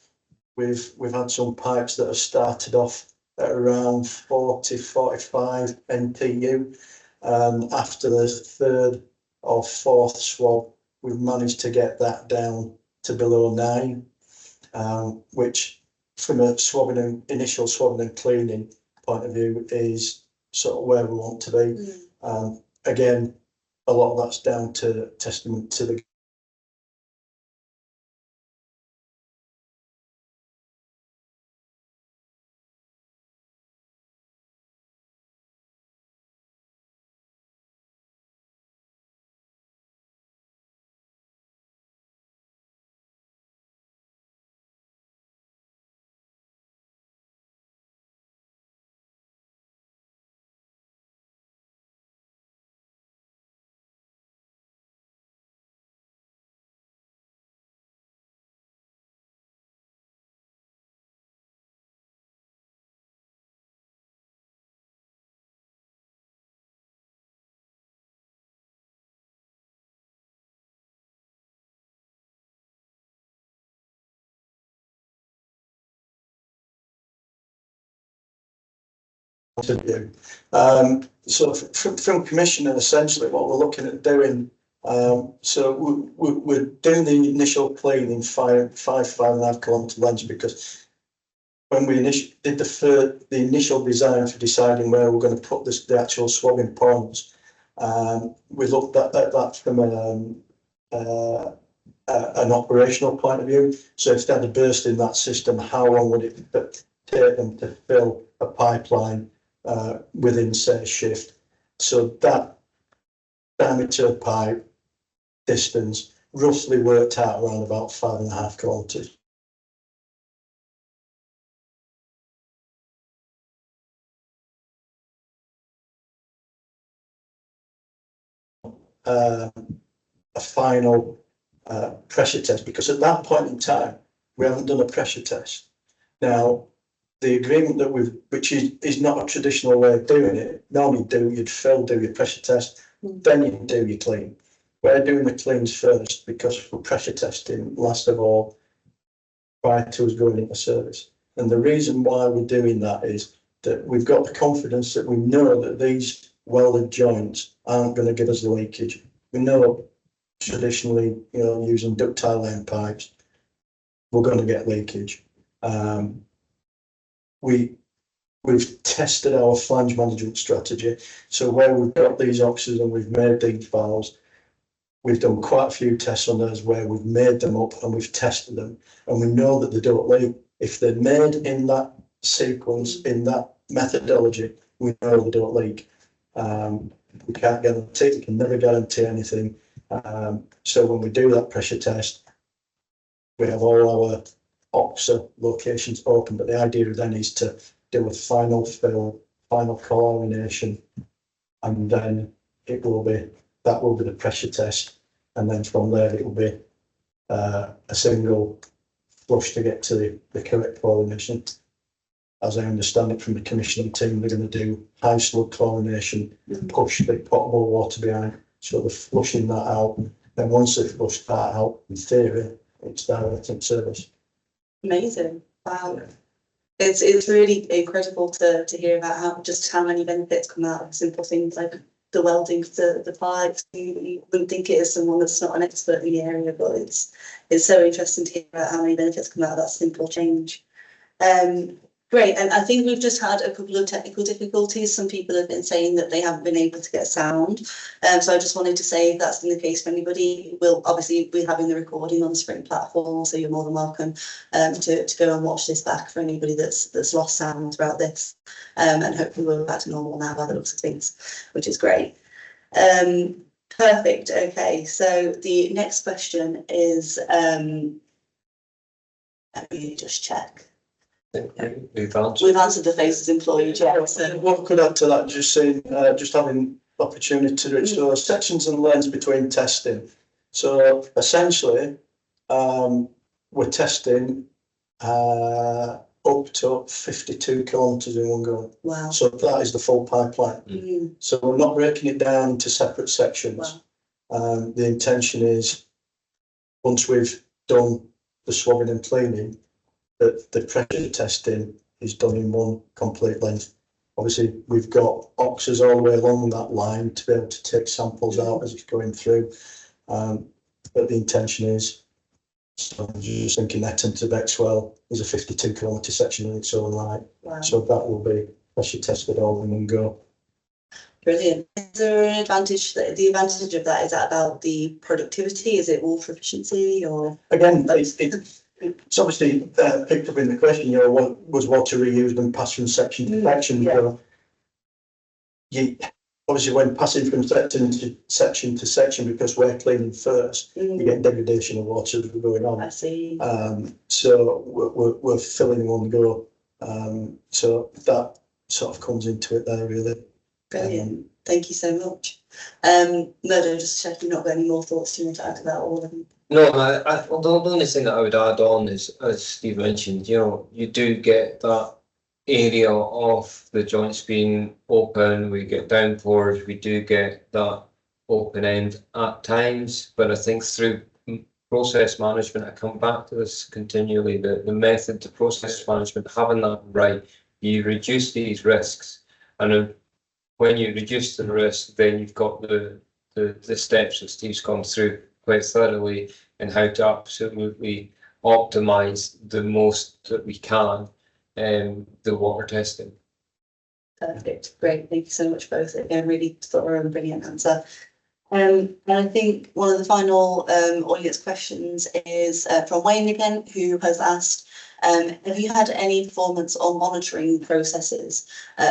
we've had some pipes that have started off at around 40-45 NTU. After the 3rd or 4th swab, we've managed to get that down to below 9, which from a initial swabbing and cleaning point of view is sort of where we want to be. Again, a lot of that's down to testament to the to do. So from commissioning, essentially what we're looking at doing, so we're doing the initial cleaning 5.5 kilometre lengths, because when we did the initial design for deciding where we're going to put the actual swabbing points, we looked at that from an operational point of view. So if they had a burst in that system, how long would it take them to fill a pipeline within, say, a shift? So that diameter pipe distance roughly worked out around about 5.5 kilometres. A final pressure test, because at that point in time we haven't done a pressure test. Now, the agreement that which is not a traditional way of doing it. Normally you'd do your pressure test, then you'd do your clean. We're doing the cleans first because we're pressure testing last of all prior to us going into service. And the reason why we're doing that is that we've got the confidence that we know that these welded joints aren't going to give us the leakage. We know traditionally, using ductile iron pipes, we're going to get leakage. We've tested our flange management strategy. So where we've got these oxes and we've made these valves, we've done quite a few tests on those where we've made them up and we've tested them, and we know that they don't leak. If they're made in that sequence, in that methodology, we know they don't leak. We can't guarantee, we can never guarantee anything. So when we do that pressure test, we have all our oxa locations open, but the idea then is to do a final fill, final chlorination, and then that will be the pressure test, and then from there it will be a single flush to get to the correct chlorination. As I understand it from the commissioning team, they're going to do high slug chlorination, push the potable water behind, so they're flushing that out. Then once they've flushed that out, in theory, it's direct in service. Amazing. Wow. It's really incredible to hear about how many benefits come out of simple things like the welding of the pipes. You wouldn't think it is someone that's not an expert in the area, but it's so interesting to hear about how many benefits come out of that simple change. Great, and I think we've just had a couple of technical difficulties. Some people have been saying that they haven't been able to get sound. So I just wanted to say if that's been the case for anybody, we'll obviously be having the recording on the Spring platform, so you're more than welcome to go and watch this back for anybody that's lost sound throughout this. And hopefully we're back to normal now by the looks of things, which is great. Perfect. Okay, so the next question is, let me just check. We've answered. We've answered the faces employed, yeah. So What could add to that, just saying, just having opportunity to do it, so sections and lanes between testing. So essentially, we're testing up to 52 kilometres in one go. wow. So that is the full pipeline. Mm, So we're not breaking it down into separate sections. wow. The intention is, once we've done the swabbing and cleaning, that the pressure testing is done in one complete length. Obviously, we've got oxes all the way along that line to be able to take samples out as it's going through. But the intention is, so I'm just thinking Eton to Bexwell is a 52 kilometre section in its own right. Wow. So that will be pressure tested all in one go. Brilliant. Is there an advantage? The advantage of that, is that about the productivity? Is it water efficiency or? Again, it's obviously picked up in the question, you know, what was water reused and passed from section to section? Yeah. You obviously, when passing from section to section, because we're cleaning first, you get degradation of water going on. I see. So we're filling one go. So that sort of comes into it there, really. Brilliant. Thank you so much. Murdo, just checking, not got any more thoughts do you want to add to that, all of them? No, the only thing that I would add on is, as Steve mentioned, you know, you do get that area of the joints being open, we get downpours, we do get that open end at times, but I think through process management, I come back to this continually, the method to process management, having that right, you reduce these risks, and when you reduce the risk, then you've got the steps that Steve's gone through quite thoroughly and how to absolutely optimize the most that we can the water testing. Perfect. Great. Thank you so much both. Again, really thorough and brilliant answer. And I think one of the final audience questions is from Wayne again, who has asked, have you had any performance or monitoring processes,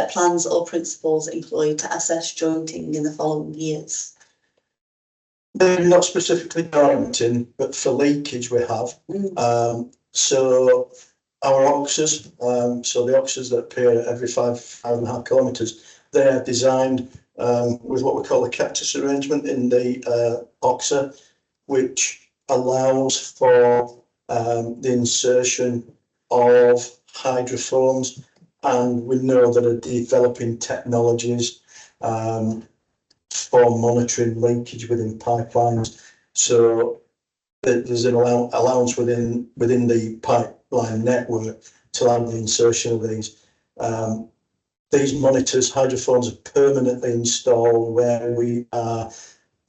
plans or principles employed to assess jointing in the following years? Not specifically jointing, but for leakage we have. So our oxes, so the oxes that appear every 5.5 kilometres, they are designed with what we call a cactus arrangement in the oxer, which allows for the insertion of hydrophones, and we know that are developing technologies for monitoring leakage within pipelines. So there's an allowance within the pipeline network to allow the insertion of these. These monitors, hydrophones, are permanently installed where we are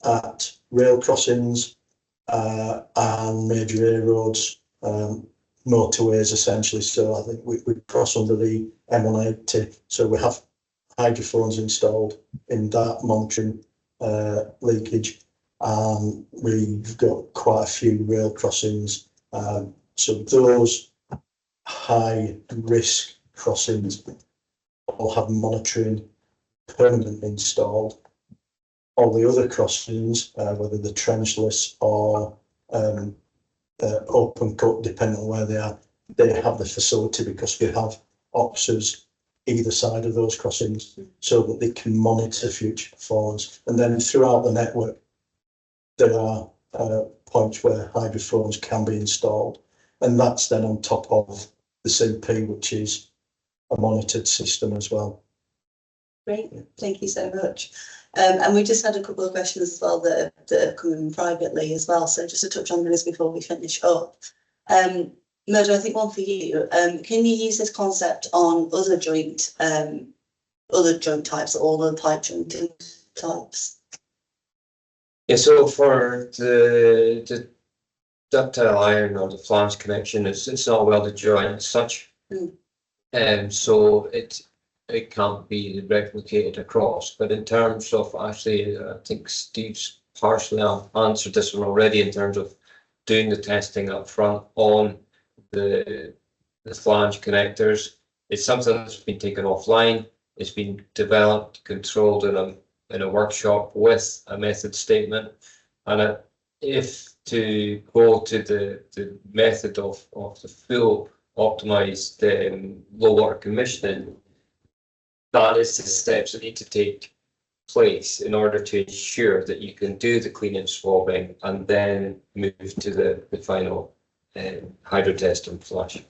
at rail crossings and major air roads, motorways essentially. So I think we cross under the M180. So we have hydrophones installed in that monitoring leakage. We've got quite a few rail crossings. So those high risk crossings all have monitoring permanently installed. All the other crossings, whether they're trenchless or open cut, depending on where they are, they have the facility because we have oxers either side of those crossings so that they can monitor future performance. And then throughout the network, there are points where hydrophones can be installed, and that's then on top of the CP, which is a monitored system as well. Great, thank you so much. And we just had a couple of questions as well that have come in privately as well. So just to touch on those before we finish up. Murdo, I think one for you. Can you use this concept on other joint types, all the pipe jointing types? Yeah, so for the ductile iron or the flange connection, it's not a welded joint as such. So it can't be replicated across. But in terms of actually, I think Steve's partially answered this one already in terms of doing the testing up front on the flange connectors. It's something that's been taken offline. It's been developed, controlled in a workshop with a method statement. And if to go to the method of the full optimized low water commissioning, that is the steps that need to take place in order to ensure that you can do the cleaning, swabbing, and then move to the final hydro test and flush.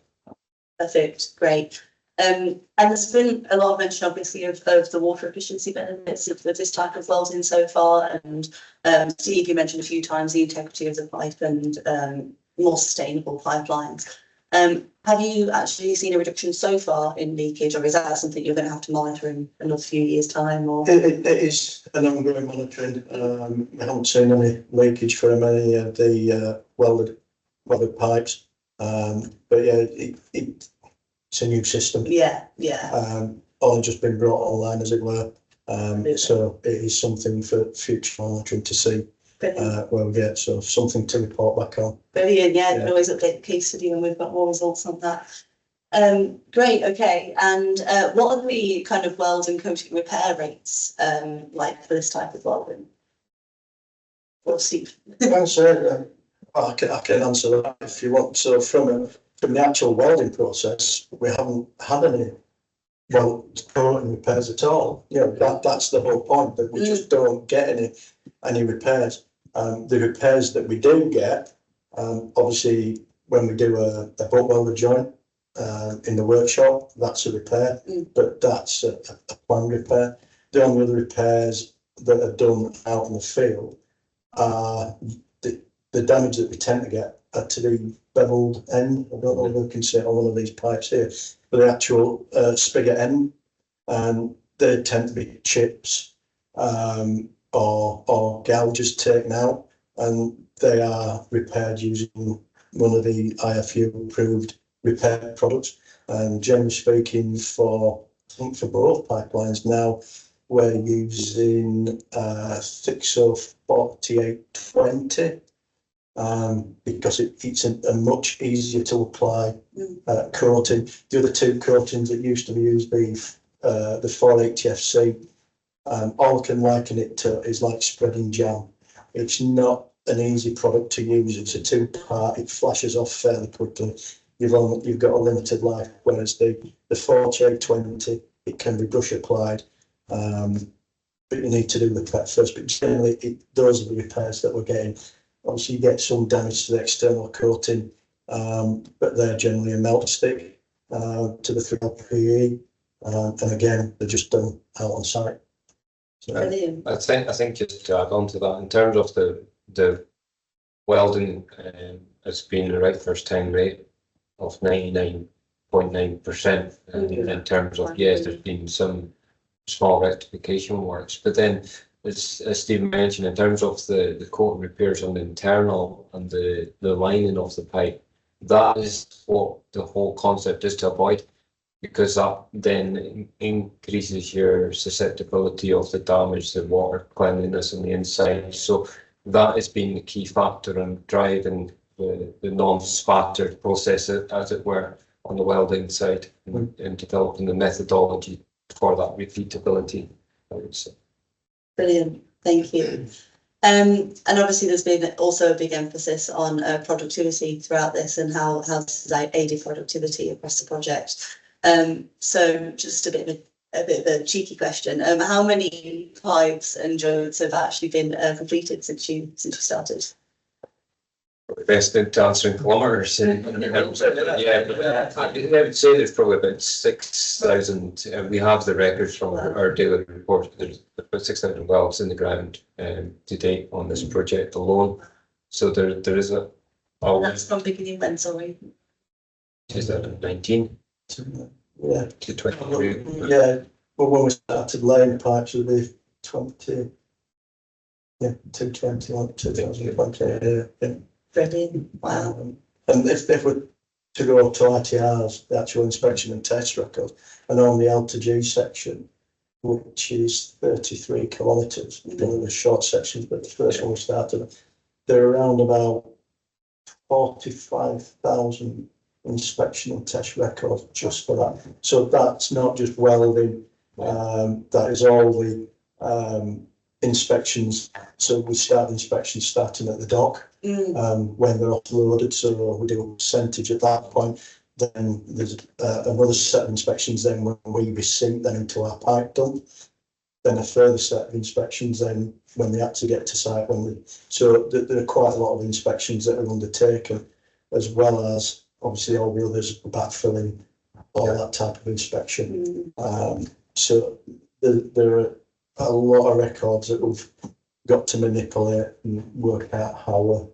Perfect, great. And there's been a lot of mention, obviously, of the water efficiency benefits of this type of welding so far. And Steve, you mentioned a few times the integrity of the pipe and more sustainable pipelines. Have you actually seen a reduction so far in leakage, or is that something you're going to have to monitor in another few years' time? Or It is an ongoing monitoring. We haven't seen any leakage from any of the welded pipes. But yeah, it's a new system. yeah. Only just been brought online, as it were. So it is something for future monitoring to see where we get. So something to report back on. Brilliant, yeah. You can always update the case study when we've got more results on that. Great, okay. And what are the kind of weld and coating repair rates like for this type of welding? Well, Steve. I can answer that if you want. So from the actual welding process, we haven't had any coating repairs at all. You know, that's the whole point, that we just don't get any repairs. The repairs that we do get, obviously when we do a butt welder joint in the workshop, that's a repair, but that's a planned repair. The only other repairs that are done out in the field are the damage that we tend to get to the beveled end. I don't know if we can see it on one of these pipes here, but the actual spigot end, and they tend to be chips or gouges taken out, and they are repaired using one of the IFU approved repair products. And generally speaking, for both pipelines now, we're using Fixo 4820 because it's a much easier to apply coating. The other two coatings that used to be used, the 480FC, all I can liken it to is like spreading jam. It's not an easy product to use. It's a two-part. It flashes off fairly quickly. You've got a limited life, whereas the 4820, it can be brush applied, but you need to do the prep first. But generally, those are the repairs that we're getting. Obviously, you get some damage to the external coating, but they're generally a melt stick to the 3LPE, and again, they're just done out on site. So, Brilliant. I think just to add on to that, in terms of the welding, it's been the right first time rate of 99.9%. In terms of, yes, there's been some small rectification works, but then as Steve mentioned, in terms of the coating repairs on the internal and the lining of the pipe, that is what the whole concept is to avoid, because that then increases your susceptibility of the damage, the water cleanliness on the inside. So that has been the key factor in driving the non-spatter process, as it were, on the welding side, and developing the methodology for that repeatability, I would say. Brilliant, thank you. And obviously there's been also a big emphasis on productivity throughout this, and how this has aided productivity across the project. So just a bit of a cheeky question. How many pipes and joints have actually been completed since you started? Best to answer in kilometres. Yeah, but I would say there's probably about 6,000. We have the records from our daily report. There's about 6,000 welds in the ground to date on this project alone. So there is a. That's from beginning when, sorry? 2019. Yeah. To 23. Yeah, but when we started laying pipes, it would be 20. Yeah, 220 on 2020. Yeah. Brilliant. Wow. And if we're to go to ITRs, the actual inspection and test record, and on the L to G section, which is 33 kilometres, one of the short sections, but the first one we started, they're around about 45,000 inspection and test records just for that. So that's not just welding, that is all the inspections. So we start inspections starting at the dock when they're offloaded, so we do a percentage at that point. Then there's another set of inspections then when we resink them into our pipe dump. Then a further set of inspections then when they actually get to site. So there are quite a lot of inspections that are undertaken, as well as obviously all the others, backfilling, all that type of inspection. So there are a lot of records that we've got to manipulate and work out how we're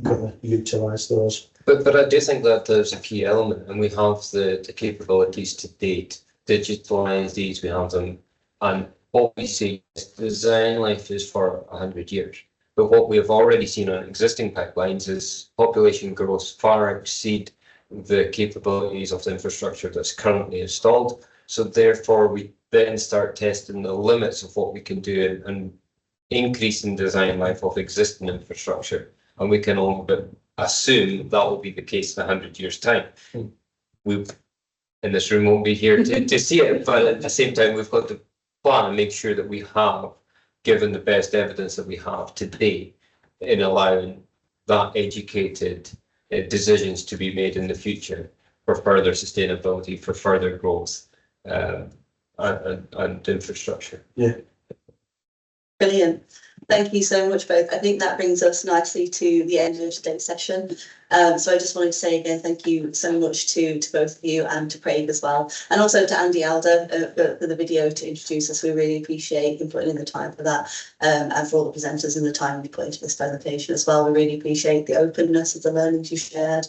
going to utilise those. But I do think that there's a key element, and we have the capabilities to date, digitalise these, we have them, and what we see is design life is for 100 years. But what we have already seen on existing pipelines is population growth far exceed the capabilities of the infrastructure that's currently installed. So therefore, we then start testing the limits of what we can do and increasing design life of existing infrastructure. And we can all assume that will be the case in 100 years' time. We in this room won't be here to see it, but at the same time, we've got to plan and make sure that we have given the best evidence that we have today in allowing that educated decisions to be made in the future for further sustainability, for further growth and infrastructure. Yeah. Brilliant. Thank you so much both. I think that brings us nicely to the end of today's session. So I just wanted to say again, thank you so much to both of you and to Craig as well. And also to Andy Alder for the video to introduce us. We really appreciate you putting in the time for that, and for all the presenters and the time you put into this presentation as well. We really appreciate the openness of the learnings you shared,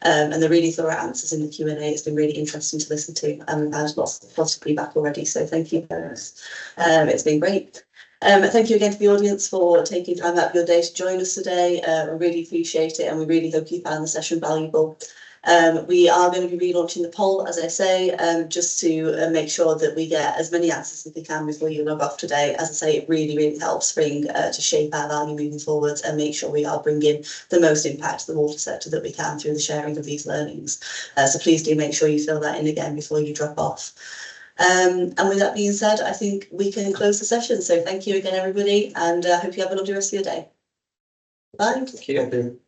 and the really thorough answers in the Q&A. It's been really interesting to listen to, and there's lots of feedback already. So thank you guys. It's been great. Thank you again to the audience for taking time out of your day to join us today. We really appreciate it, and we really hope you found the session valuable. We are going to be relaunching the poll, as I say, just to make sure that we get as many answers as we can before you log off today. As I say, it really, really helps Spring to shape our value moving forwards and make sure we are bringing the most impact to the water sector that we can through the sharing of these learnings. So please do make sure you fill that in again before you drop off. And with that being said, I think we can close the session. So thank you again, everybody, and I hope you have a lovely rest of your day. Bye. Thank you.